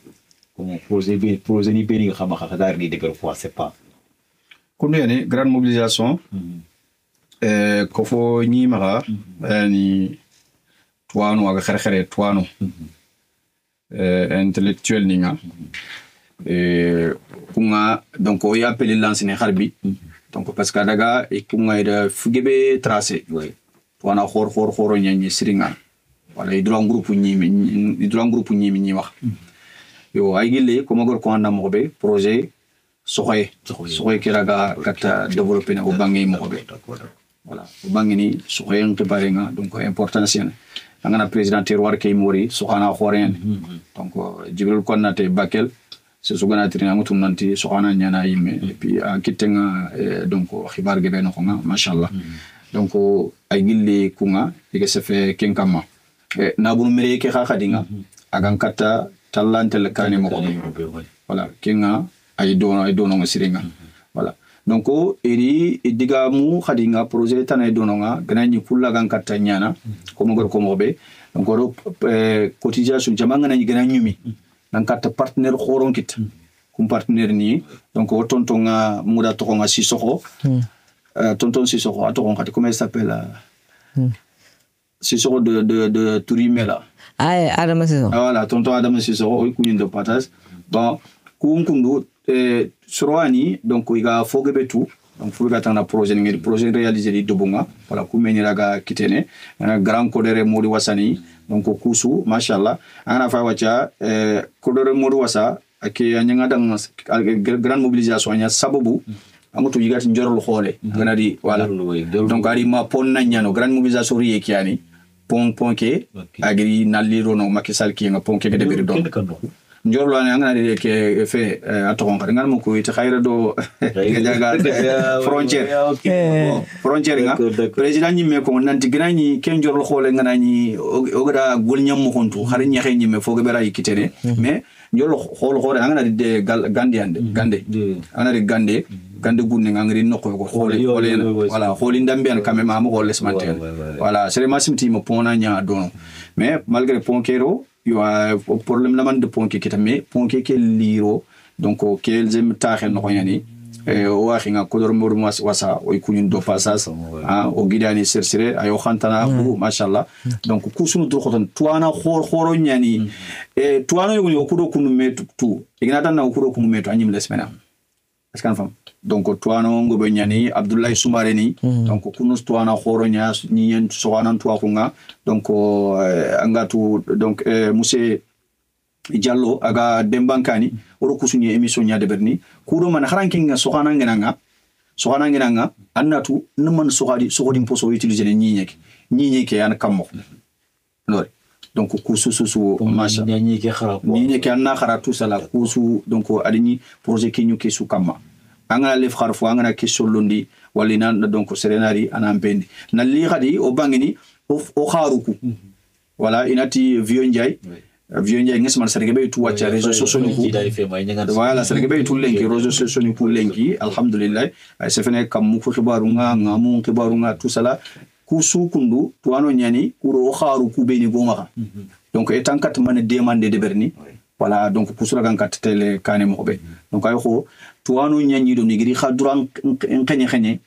comme projet ni beni khamaha kadar ni deber quoi c'est pas kono yani grande mobilisation ko fo ni mara yani tuano aga khere tuano intellectuel ninga kunga donc o ya appelé l'ancien harbi donc parce que daga e kunga ida fugebe tracé wana khor nyanye siringa wala idran groupe ñi wax yo ay gille ko magor ko anda mo be projet soxoy ki raga kata développer na o bangi mo be voilà o bangi ni soxoy en préparer nga donc importance yana ngana président terroir kay mori soxana khoren donc jibril konate bakel c'est ce qu'on a traîné tout nanti soxana ñana yimé et puis kitenga donc xibar ge ben xonga machallah donc ay gille kunga ike se fait kenkama na bunu mere ke khadinga agan kata talante le kane mo voilà kenga ay dono ngasiringa voilà donc eri diga mu khadinga projet tanay dono nga ganani pulla gan kata nyana ko mo gor ko mo be donc cotisation jamanga nani ganani mi nan kata partenaire khoron kit kum partenaire ni donc tonton nga muda to nga sisoko tonton Sissoko, attends, comment il s'appelle Sissoko de Tourimela. Ah, Adam Sissoko. Voilà, tonton Adam Sissoko, il de patas. Bon, Kunkundu, Surwani, donc il a fogé tout. Donc, il faut que un projet réalisé de Dobunga. Voilà, Koumeni Raga Kitene, un grand Kodere Mori Wasani, donc au Koussou, Machallah. Un Afawacha, Kodere Mori Wasa, qui a une grande mobilisation, il y a Sabobu. Amutu yigati njorol xolé ganadi voilà donc ari ma pon nagnano grande mobilisation ri kiani pon ke agri naliro no makisal ki nga pon ke de beri do njorlo an ngana ke fe aton ka ngal mo ko ite khayra do jaga frontière nga président ni me ko nanti grani ken njorlo xolé ngana ni ogada gol nyam mo kontu xari ñexe ñi me foga bera yikitene mais njorlo xol xore ngana de gande ngana de gande gunne ngangri nokko ko xolé voilà xoli ndambian quand même am xol lesmantel voilà c'est ma simti mo pona nya don mais malgré ponkero yo a problème la man de ponké kitame ponké ke liro donc quels aiment taxel no yani o akhinga kodor modu wasa o ikunin do passage o gidani sersere ayo khantana bu machallah donc kusunu to khoton tuana khoro nyani tuana yoni okudo kunu metu tu ignata na okudo kunu metu anyim lesmena est-ce qu'on fam donc tuana ngobe nyani Abdoulaye Soumaré ni donc kunu tuana khoro nya ni yen soana tuwa kunga donc angatu donc monsieur Diallo aga dembankani oro kusuni emission nya de berni kudo man harankinga soxana ngenanga annatu numan soxadi poso utiliser ni nyeke an kammo lore donc kusu masha ni nyeke anna khara tout ça la kusu donc adini projet kinyu ke su kamma anga le kharfo anga ke solondi walina donc serenari anambendi na li khadi o bangini o kharuku voilà inati vieux ndjay vieux ndjay ngesman sergebe tu wacha réseaux sociaux ni voilà sergebe tu lenki réseaux sociaux ni pour lenki alhamdulillah se fene kam mu khibarunga ngamu khibarunga tout ça kusu kundu tuano nyani kuro kharu ku beni goma donc etant kat man demander de berni voilà donc kusura kan kat tele kane mo be donc ay ko tuano nyani do ni giri khaduran khenye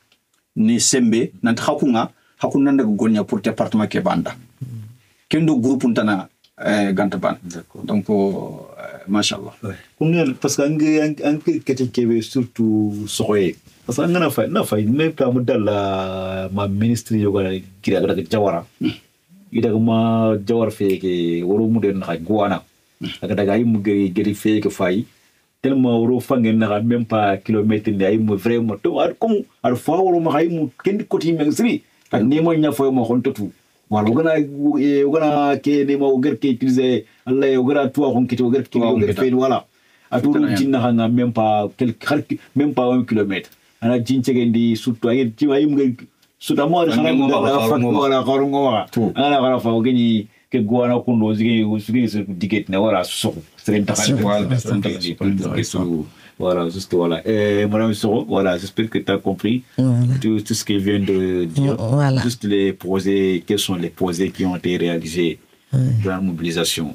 ni sembe nan hakunga hakuna ndaga gonya pour département ke banda kendo groupe ntana gantaban donc machallah kungel parce que ange kete surtout soye parce que na fay même pas modal ma ministre yoga kira daga jawara ida ma jawar feke woro mu den ha goana daga yimu geri feke fay tellement woro fangen na même pas kilomètre ni ay mu vraiment to ar comme ar fa woro ma hay mu kendi koti mensri ak ni mo nya fo mo hontotu wala ogana ke ne ma oger ke utiliser Allah ogara to on kiti oger ki oger fe wala aturu jinna hanga même pas même pas 1 kilomètre ana jinche gendi surtout ay ti ay mu suta mo wala karongo wa ana kara fa ogeni ke goana kundo zige diget ne wala so seren takal voilà juste voilà madame Soro voilà j'espère que tu as compris tout ce qu'il vient de dire voilà. Juste les projets, quels sont les projets qui ont été réalisés dans la mobilisation.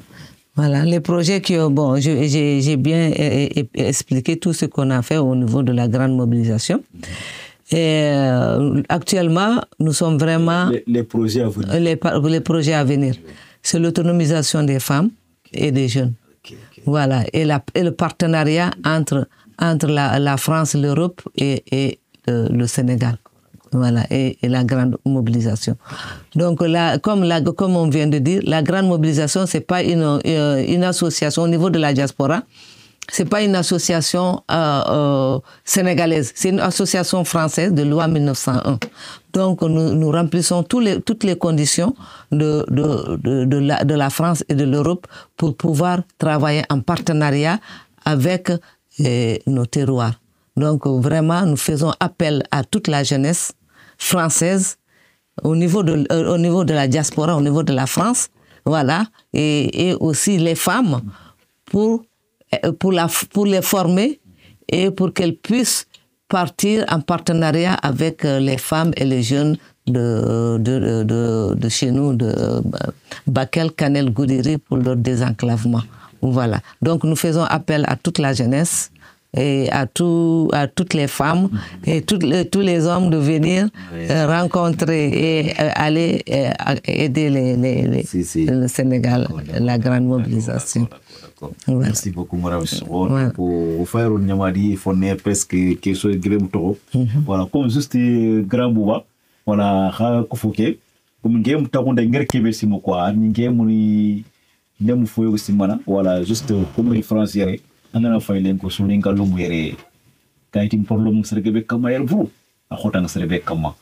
Voilà, les projets qui ont, bon, j'ai bien expliqué tout ce qu'on a fait au niveau de la grande mobilisation. Et actuellement, nous sommes vraiment... Les projets à venir. Les projets à venir. C'est l'autonomisation des femmes et des jeunes. Voilà, et le partenariat entre la France, l'Europe et le Sénégal. Voilà, et la grande mobilisation. Donc là, comme on vient de dire, la grande mobilisation, c'est pas une association au niveau de la diaspora. C'est pas une association sénégalaise, c'est une association française de loi 1901. Donc nous remplissons toutes les conditions de la France et de l'Europe pour pouvoir travailler en partenariat avec nos terroirs. Donc vraiment, nous faisons appel à toute la jeunesse française au niveau de la diaspora, au niveau de la France, voilà, et aussi les femmes pour les former et pour qu'elles puissent partir en partenariat avec les femmes et les jeunes de chez nous, de Bakel, Kanel, Goudiri pour leur désenclavement. Voilà. Donc nous faisons appel à toute la jeunesse et à toutes les femmes et tous les hommes de venir rencontrer et aller aider le Sénégal, la grande mobilisation. Voilà. Merci beaucoup, Madame Soro. Voilà. Pour faire un nyamadi, il faut presque quelque chose de grand. Voilà, comme juste grand bouba, voilà, kufouke, comme game takonda ngerkebe simo quoi, ngem ni nemu foyo aussi mana, voilà, juste comme les Français, angana failen ko suninga lumu yere, kaitim problème sergebe kama yerbu, akhotang serbe kama.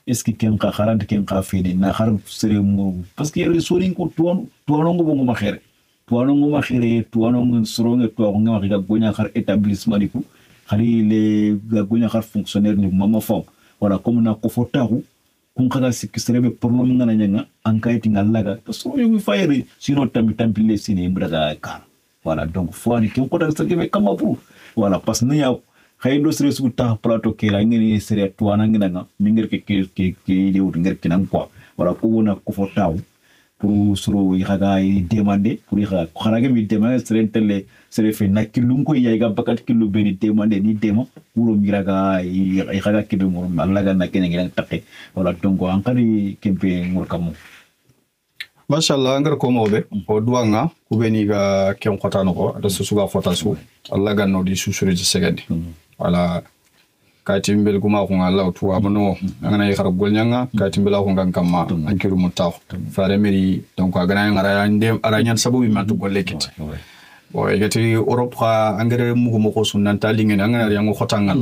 Est-ce que kenka kharant kenka fini na khar seremu parce que yere suning ko tuanongo bongo makhere. Tuanongo makhere, tuanongo soronge tuanongo makhere gonya khar établissement diku, khari le gonya khar fonctionnaire ni mama fam. Voilà, comme na kofotaru, kunkaka serebe problème ngana nyanga, ankaiti ngalaga, so you fire sino tampi le sine mbraga kar. Voilà, donc faut ani qu'on kota serbe kama pour. Voilà, parce que ya khaydo sere su ta plateau ke la ngeni sere tuana ngana minger ke ile ut nger kinan quoi. Voilà, ko wona kofotaru. pour soro iraga demander pour iraga kharaga mi demander sere fe na kilum ko yaga bakat kilu beni demander ni dema pour miraga iraga kilu mo malaga na kene ngi takke wala dongo ankari kempe ngurkamu mashallah angar ko mobe o duanga kubeni ga ken khotano ko da susuga khotasu Allah ganno di susuri ci segandi wala kaytim bel kuma ko Allah to amno ngana yi xarab gol nyanga kaytim bel ko ngam kamma ankiru mutaw faare meri donc agana ngara ndem ara nyan sabu bi matu gol lekit bo yati Europe ha angere mu ko sunan tali ngena ngana yango khotangal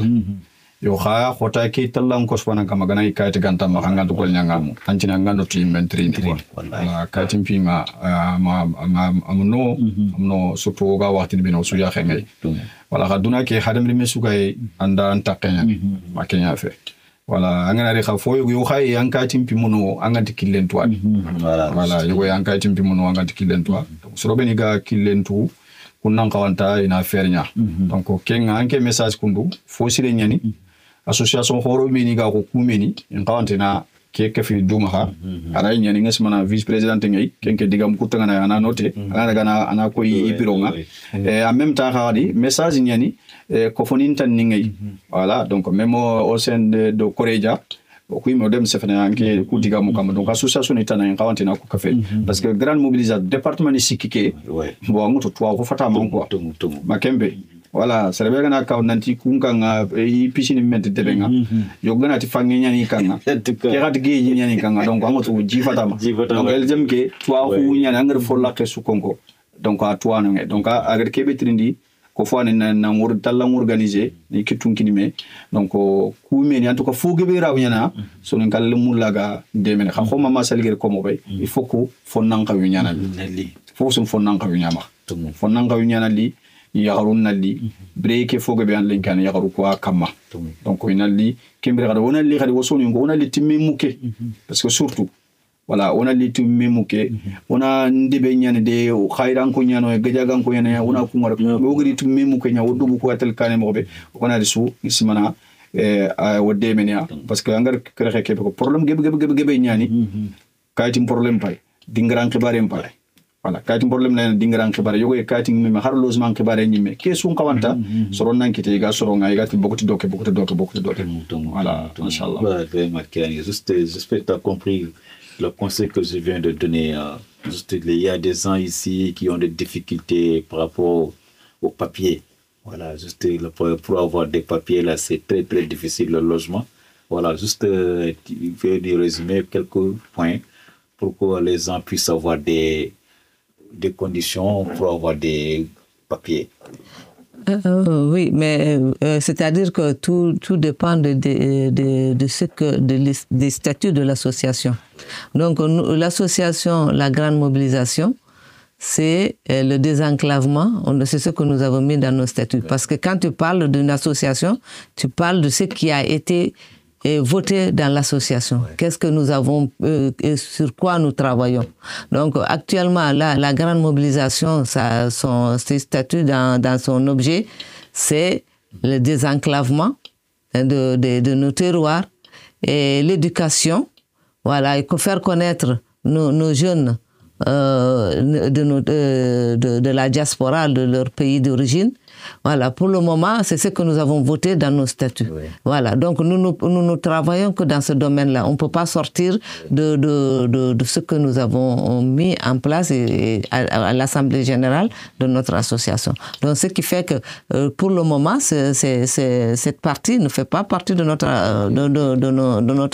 yo kha khota ke tallam ko swana kama gana yi kayt ganta ma hanga gol nyanga tancina ngando ti mentri wala kaytim pinga amno surtout ga waxti bi no suya xengay wala kaduna ke hadam rime sugay anda antakenya makenya fe wala angana re khafo yo khay yanka timpi muno angati kilentwa wala yo yanka timpi muno angati kilentwa so robeni ga kilentu kunnan kawanta ina fernya donc kenga anke message kundu fo sire nyani association horo mini ga ko kumeni en kawantina ke fi duma ha ara nyani ngasmana vice president ngai kenke digam kutanga na ana note ana ko ipironga en même temps hadi message nyani ko fonin tan ngai voilà donc même au sein de Koreja ko imo dem sefana anke ku digam kam donc association itana en kawantina ko kafe parce que grande mobilisation département ni sikike bo ngoto to ko fata man ko makembe voilà serebe na ka nanti kunga nga piscine mente debenga yo gana ti fangi nyani kanga ke rat ge nyani kanga donc amoto jifata ma donc el jem ke twa hu nyani angar fo la ke su konko donc a twa no donc agar ke betrindi ko fo na ngur talla organiser ni kitunkini me donc ku me ni en tout cas fo gebe raw nyana so non kala mulaga demene kha xoma ma saligere ko mo bay il faut ko fo nanka yu nyana li fo sun fo nanka yu nyama fo nanka yu nyana li yagarun nalli break foga be an lenkan yagaru ko kama donc inalli kimbre gada wonalli gadi wosoni ngo wonalli timme muke parce que surtout voilà wonalli timme muke wona ndebe nyane de khairan ko nyano gajagan ko yana wona ko ngara ko gadi timme muke nya wodubu ko atel kane mobe wona de su ismana wodde menia parce que angar krexe ke ko problème gebe nyani kaytim problème pay dingran khibare pay voilà kaytim problème la dingaran xibar yogo e kaytim mi har logement xibar ñime ke sun kawanta soron nankite ga soron ay gati bokoti doke voilà inchallah vraiment j'espère que tu as compris le conseil que je viens de donner juste il y a des gens ici qui ont des difficultés par rapport au papier voilà juste pour avoir des papiers là c'est très très difficile le logement voilà juste il faut dire résumer quelques points pour que les gens puissent avoir des conditions pour avoir des papiers. Oui, mais c'est-à-dire que tout dépend de ce que des statuts de l'association. Donc l'association, la grande mobilisation, c'est le désenclavement. C'est ce que nous avons mis dans nos statuts. Parce que quand tu parles d'une association, tu parles de ce qui a été voté dans l'association. Qu'est-ce que nous avons, sur quoi nous travaillons. Donc actuellement, la grande mobilisation, ses statuts dans son objet, c'est le désenclavement de nos terroirs et l'éducation. Voilà, il faut faire connaître nos jeunes de la diaspora, de leur pays d'origine. Voilà, pour le moment, c'est ce que nous avons voté dans nos statuts. Oui. Voilà, donc nous travaillons que dans ce domaine-là. On ne peut pas sortir de ce que nous avons mis en place à l'Assemblée générale de notre association. Donc, ce qui fait que pour le moment, cette partie ne fait pas partie de notre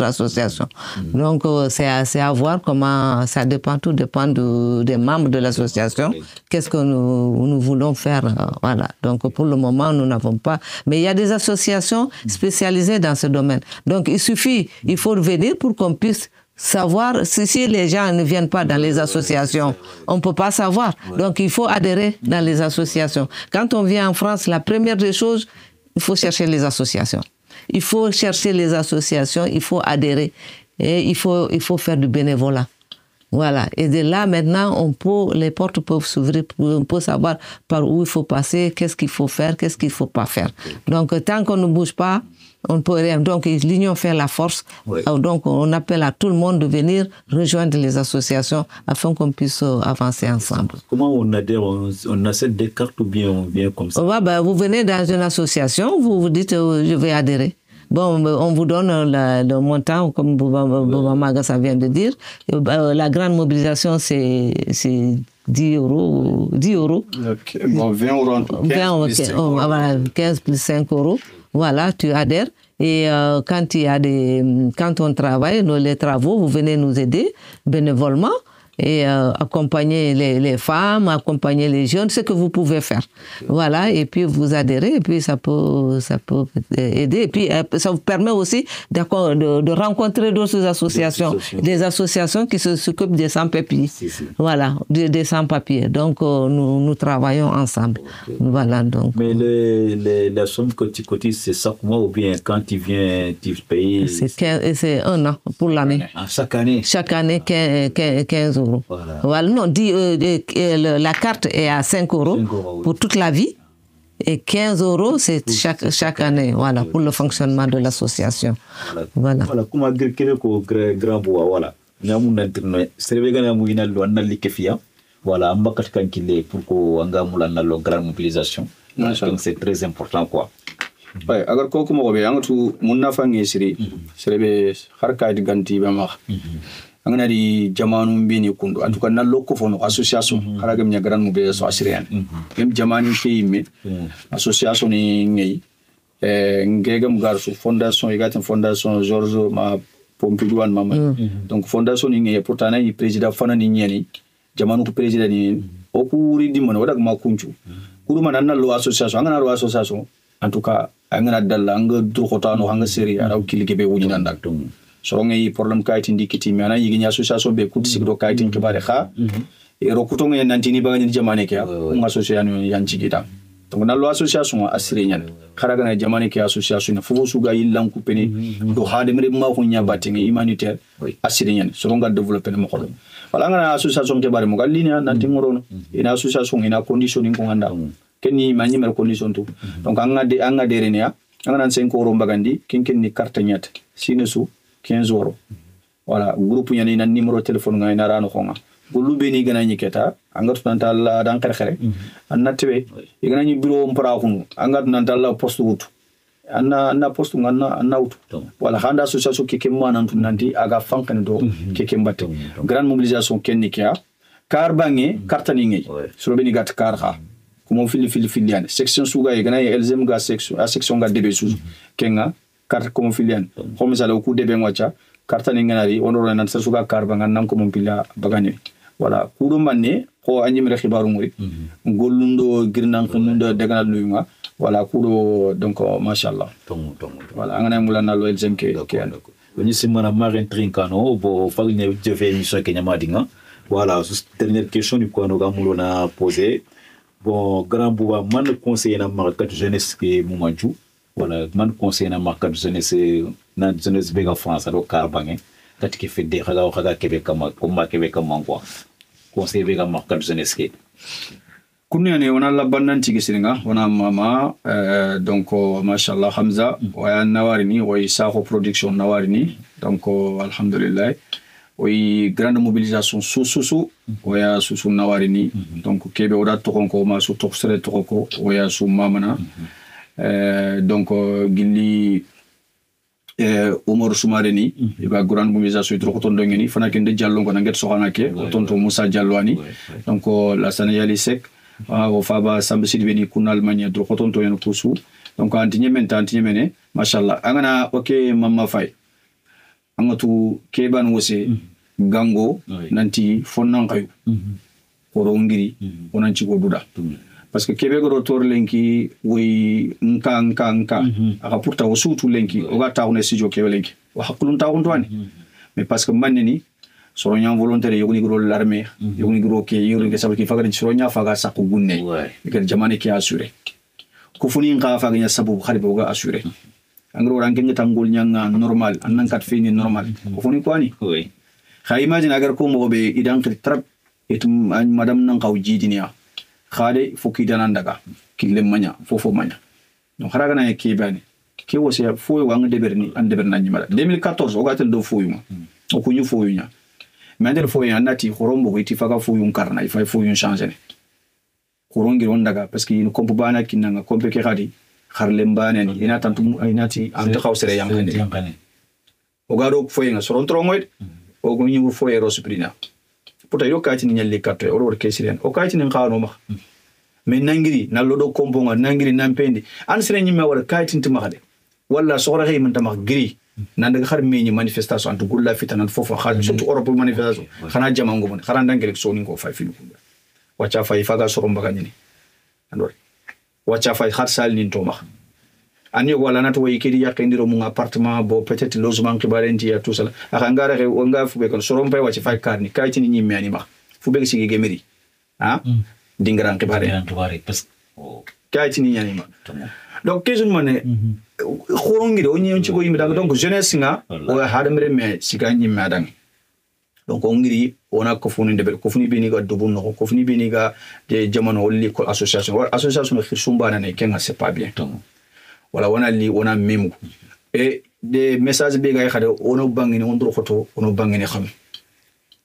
association. Donc, c'est à voir comment ça dépend, tout dépend des membres de l'association. Qu'est-ce que nous voulons faire, voilà. Donc, pour le moment, nous n'avons pas. Mais il y a des associations spécialisées dans ce domaine. Donc, il faut venir pour qu'on puisse savoir. Si les gens ne viennent pas dans les associations, on ne peut pas savoir. Donc, il faut adhérer dans les associations. Quand on vient en France, la première des choses, il faut chercher les associations. Il faut chercher les associations, il faut adhérer. Et il faut faire du bénévolat. Voilà. Et de là, maintenant, les portes peuvent s'ouvrir, on peut savoir par où il faut passer, qu'est-ce qu'il faut faire, qu'est-ce qu'il ne faut pas faire. Donc, tant qu'on ne bouge pas, On peut rien. Donc, l'union fait la force. Oui. Donc, on appelle à tout le monde de venir rejoindre les associations afin qu'on puisse avancer ensemble. Comment on adhère? On achète des cartes ou bien on vient comme ça? Vous venez dans une association, vous vous dites je vais adhérer. Bon, on vous donne le montant, comme Bouba Magassa vient de dire. La grande mobilisation, c'est 10 euros. 10 euros. Okay. Bon, 20 euros. 15 plus 5 euros. Voilà, tu adhères. Et quand on travaille, les travaux, vous venez nous aider bénévolement et accompagner les femmes, accompagner les jeunes, ce que vous pouvez faire. Voilà, et puis vous adhérez, et puis ça peut aider. Et puis ça vous permet aussi de rencontrer d'autres associations, des associations qui s'occupent des sans-papiers. Voilà, des sans-papiers. Donc nous travaillons ensemble. Voilà, donc. Mais la somme que tu cotises, c'est chaque mois ou bien quand tu viens, tu payes? C'est 1 an pour l'année. Chaque année? Chaque année, 15 euros. Voilà. Non, la carte est à 5 euros pour toute la vie et 15 euros c'est chaque année, voilà, pour le fonctionnement de l'association. Voilà. Comme grand bois, voilà. Voilà, pour grande mobilisation. Donc c'est très important, quoi. Ouais, agar ko kuma gobe angatu munna fangi siri serebe harka ganti ba ma angana di jamanu mbini kundu atuka na loko fono association haraga mi grande mobilisation asirian même jamani feyime association ni ngi ngegam garsu fondation igatin fondation Georges ma Pompidou an mama donc fondation ni ngi pourtant ni président fana ni ñeni jamanu ko président ni o kuri di mono wadak ma kunchu kuruma nan lo association angana lo association en tout cas angana dalla anga durkhotano anga seri araw kilige be wuni nandak so ngay problème kayti ndikiti mi ana yigi association be kuti sigdo kayti ngibare kha e rokuto ngay nantini bagani jamane ke nga association yanci gita donc nan lo association asire nyan kharaga na jamane ke association fofo suga yillan ku peni do hade mere ma ko nya batingi humanitaire asire nyan so nga développer mo xol wala nga association ke bare mo gallinia nanti ngorono ina association ina conditioning ko nganda keni mani mer condition tout donc anga derenia anga nan 5 euros bagandi kinken ni carte nyat sinesu 15 euros voilà groupe nyani nan numéro téléphone nga ina rano khonga bulu beni gana nyiketa anga tunanta la dan khere anna tebe igana ni bureau mpara khunu anga tunanta la poste wutu anna poste ngana anna wutu voilà handa association keke manan tunanti aga fankan do keke mbatte grande mobilisation kenni kia car bangi carte ni ngi sur beni gat car kha como filian section suga igana elzem ga section ga debe sous kenga carte como filian comme ça le coup debe ngwacha carte ni nganari onoro nan suga car banga nan como pila bagane voilà kudo manne ko anyimre khibaru muri gollundo girnan khnundo degana luyuma voilà kudo donc machallah voilà ngana mulana lo elzem ke ni simana marin trinkano bo fagine jefe mission kenya madinga voilà dernière question du quoi no gamulona poser. Bon, grand Bouba, man conseiller na marque de jeunesse qui Moumadjou. Voilà, man conseiller na marque de jeunesse na jeunesse bega France alo Karbangé. Kati ki fait des raga Québec comme Québec comme quoi. Conseiller bega marque de jeunesse qui. Kunyane on a la banane tigisinga, on a mama donc machallah Hamza, wa nawarini wa isako production nawarini. Donc alhamdulillah. Oui, grande mobilisation sous oya sous nawarini donc kebe oda tokonko ma sous toksere tokoko oya sous mamana donc gilli Omar Soumareni iba grande mobilisation tokoton dongeni fana kende jallo ko nanget soxana ke tonto Moussa Dialloani donc la sanayali sek o faba sambisi beni kunal manya tokoton to yen kusu donc antinye mene machallah angana ok mamma fay angatu keban wose gango nanti fonnan kayu korongiri onanci go duda parce que kebe go rotor lenki wi nka aka pourta wosutu lenki o ga tawne sijo kebe lenki wa hakulun tawun toani mais parce que manni soro nyam volontaire yogni gro l'armée yogni gro ke yogni ke sabaki faga soro nya faga sakku gunne ke jamane ki assuré ko funi nka faga nya sabu khali bo ga assuré angro ranking tangul nyanga normal annan kat fini normal ko funi ko ani oui kha imagine agar ko mo be idan trap etum madam nan kaw jidinia khade fuki danan daga kille manya fofo manya no kharaga na ke bani ke wo se fo yo ang deberni an deberna nyimala 2014 o gatel do fo yo o kunyu fo yo nya mais fo yo anati khorombo ko iti faga fo yo karna ifa fo yo changer ne khorongi on daga parce que no kompo bana kinanga kompe ke khadi kharle mbane ni ina tantu inati am to khawsere yankane o garo fo yo soron trongoy o kunyu fo yo rosuprina puta yo kati ni nyalle katto o wor kesirian o kati ni khano ma mais nangiri na lodo kompo nga nangiri nampendi an sere nyime wala kati ntima khade wala soxora xey manta max gri nan daga xar meñi manifestation antu gulla fitana fofu xal surtout Europe manifestation xana jamango mon xana ndangere so ni ko fay filu wacha fay faga sorom baga ni andor wacha fay xar sal ni to max ani wala nato way kedi yakendiro mu appartement bo peut-être logement kibarenti ya tout ça aka ngara re nga fube kon sorom pay wacha fay karni kayti ni nyimmi ani max fube sigi gemeri ha dingaran kibare parce kayti ni nyani ma donc question mané khorongi o nyi ko yimbe donc jeunesse nga o hadamre me sigani madang donc on ngiri ona ko funi debel ko funi bini ga dubu no ko funi bini ga de jamano holli ko association khirsumba na ne kenga c'est pas bien wala wana li ona memu et des messages be ga khade ono bangini on dro photo ono bangini xam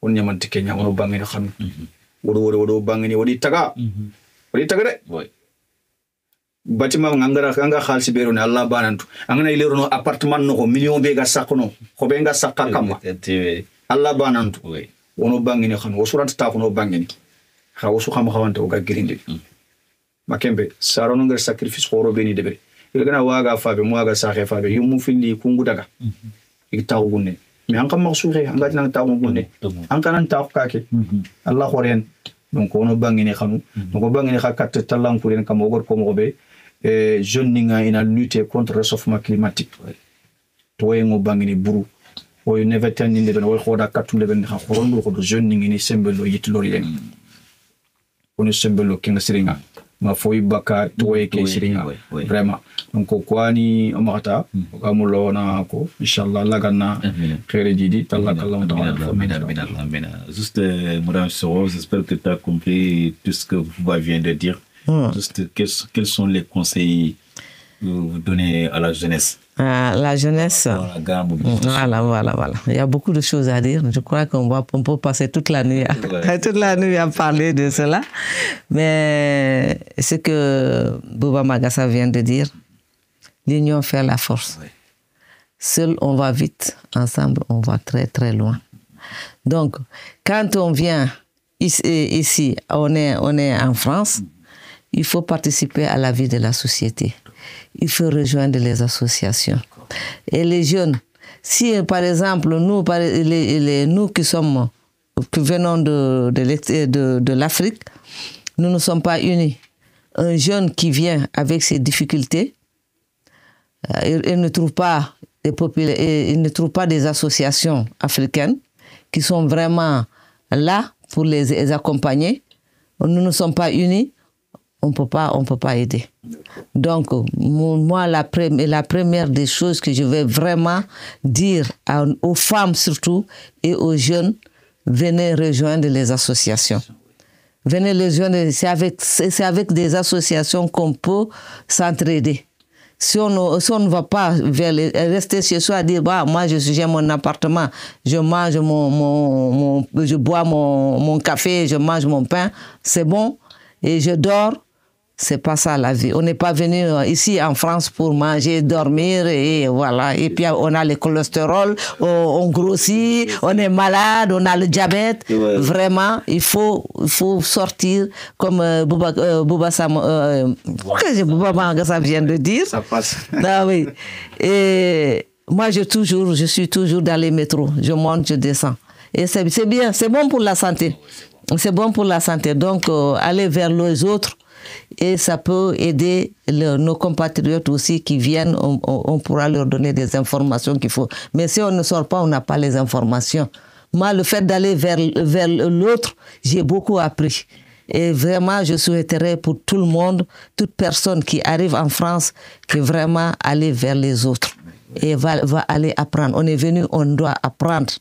on nyamante kenya ono bangini xam wodo bangini wodi taga de bâtiment ngangara kanga khalsi bero ne Allah banantu angana ilero no appartement no million be ga sakono ko be nga sakka kama Allah banantu wono bangini xan wo suranta ta no bangini xa wo su xam xawante o ga girinde makembe sarono ngar sacrifice xoro beni debere ilgana waga fabe mo waga saxe fabe yumu fili kungu daga ikta gunne mi an kam maksuxe anga tan ta gunne an kanan ta kake Allah xoren donc wono bangini xanu donc bangini xa kat talan pour en kam ogor ko mo be jeune ninga ina lutter contre le réchauffement climatique to yengo bangini buru o nevetan ni de no xoda katule ben xa xorondo ko jeune ninga ni sembelo yitlori en on sembelo kinga siringa ma foi baka to ke siringa vraiment donc ko ni amata amulo na ko inshallah lagana khere didi talla Amina. Juste Madame Soro, j'espère que tu as compris tout ce que vous vient de dire. Juste quels sont les conseils que vous donnez à la jeunesse? La jeunesse, voilà. Il y a beaucoup de choses à dire. Je crois qu'on peut passer toute la nuit à parler de cela. Mais ce que Bouba Magassa vient de dire, l'union fait la force. Seul on va vite, ensemble on va très très loin. Donc, quand on vient ici, on est en France, il faut participer à la vie de la société. Il faut rejoindre les associations. Et les jeunes, si par exemple, nous qui venons de l'Afrique, nous ne sommes pas unis. Un jeune qui vient avec ses difficultés, il ne trouve pas des associations africaines qui sont vraiment là pour les accompagner. Nous ne sommes pas unis. On peut pas aider. Donc, moi, la première des choses que je vais vraiment dire aux femmes surtout et aux jeunes, venez rejoindre les associations. Venez les rejoindre, c'est avec des associations qu'on peut s'entraider. Si on ne va pas rester chez soi et dire, bah, moi j'ai mon appartement, je mange je bois mon café, je mange mon pain, c'est bon, et je dors. C'est pas ça la vie. On n'est pas venu ici en France pour manger, dormir et voilà. Et puis on a le cholestérol, on grossit, on est malade, on a le diabète. Ouais. Vraiment, il faut sortir comme Bouba Magassa vient de dire. Ça passe. Ah oui. Et moi je suis toujours dans les métros. Je monte, je descends. Et c'est bien, c'est bon pour la santé. C'est bon pour la santé. Donc aller vers les autres. Et ça peut aider nos compatriotes aussi qui viennent, on pourra leur donner des informations qu'il faut. Mais si on ne sort pas, on n'a pas les informations. Moi, le fait d'aller vers l'autre, j'ai beaucoup appris. Et vraiment, je souhaiterais pour tout le monde, toute personne qui arrive en France, que vraiment aller vers les autres et va aller apprendre. On est venu, on doit apprendre.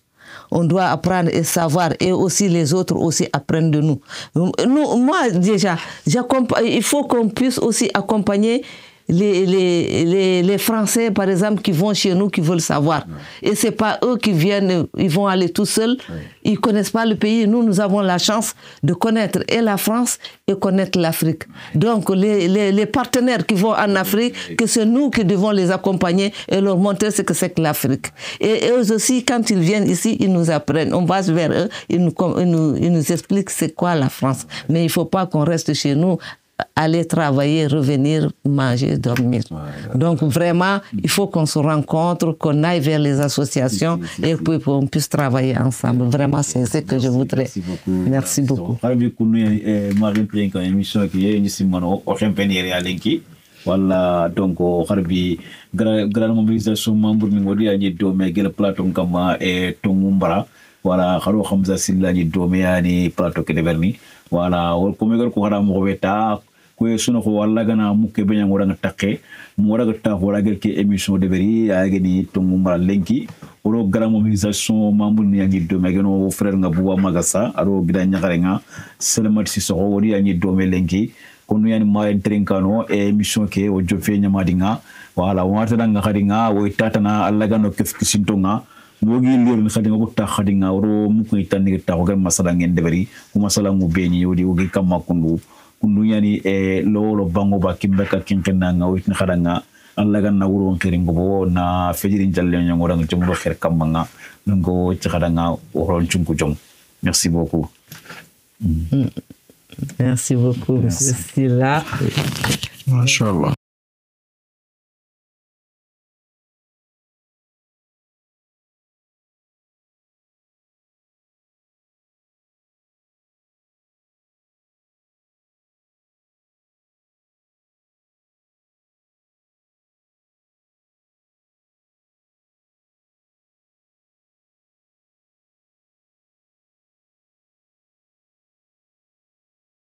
On doit apprendre et savoir, et aussi les autres aussi apprennent de nous. Moi déjà, il faut qu'on puisse aussi accompagner les Français, par exemple, qui vont chez nous, qui veulent savoir. Et c'est pas eux qui viennent, ils vont aller tout seuls. Ils connaissent pas le pays. Nous avons la chance de connaître et la France et connaître l'Afrique. Donc, les partenaires qui vont en Afrique, que c'est nous qui devons les accompagner et leur montrer ce que c'est que l'Afrique. Et eux aussi, quand ils viennent ici, ils nous apprennent. On passe vers eux, ils nous expliquent c'est quoi la France. Mais il faut pas qu'on reste chez nous, aller travailler, revenir, manger, dormir. Donc vraiment, il faut qu'on se rencontre, qu'on aille vers les associations et puis qu'on puisse travailler ensemble. Vraiment, c'est ce que je voudrais. Merci beaucoup. Voilà, donc harbi grande mobilisation membre ni ngodi ani do me gel plateau kama e tongumbara wala kharo khamza silla ni do me ani plateau ke deverni wala wol ko megol ko hada mo beta ko suno ko walla gana mukke be nyangora ngatakke mo wara gata wala gel ke émission deveri ageni tongumbara lenki wolo grande mobilisation membre ni ani do me geno frère ngabuwa magasa aro gida nyakarenga selamat si so wori ani do me lenki kono yani ma trinkano e mission ke o jofe nyamadinga wala wata danga khadinga o tatana allaga no kisintonga wogi lir ni khadinga ko ta khadinga ro mu ko tanni ta ko gam masala ngeen debari ko masala mu beñi yodi wogi kamma kundu yani e lolo bango ba kimbe ka kinkena nga wit ni khadanga allaga na wuro nkiringo bo na fejiri jalle nyangora ngi jumbo kher kamanga ngo ci khadanga o ron chunku jom. Merci beaucoup. Merci beaucoup, Monsieur Silla. Machallah.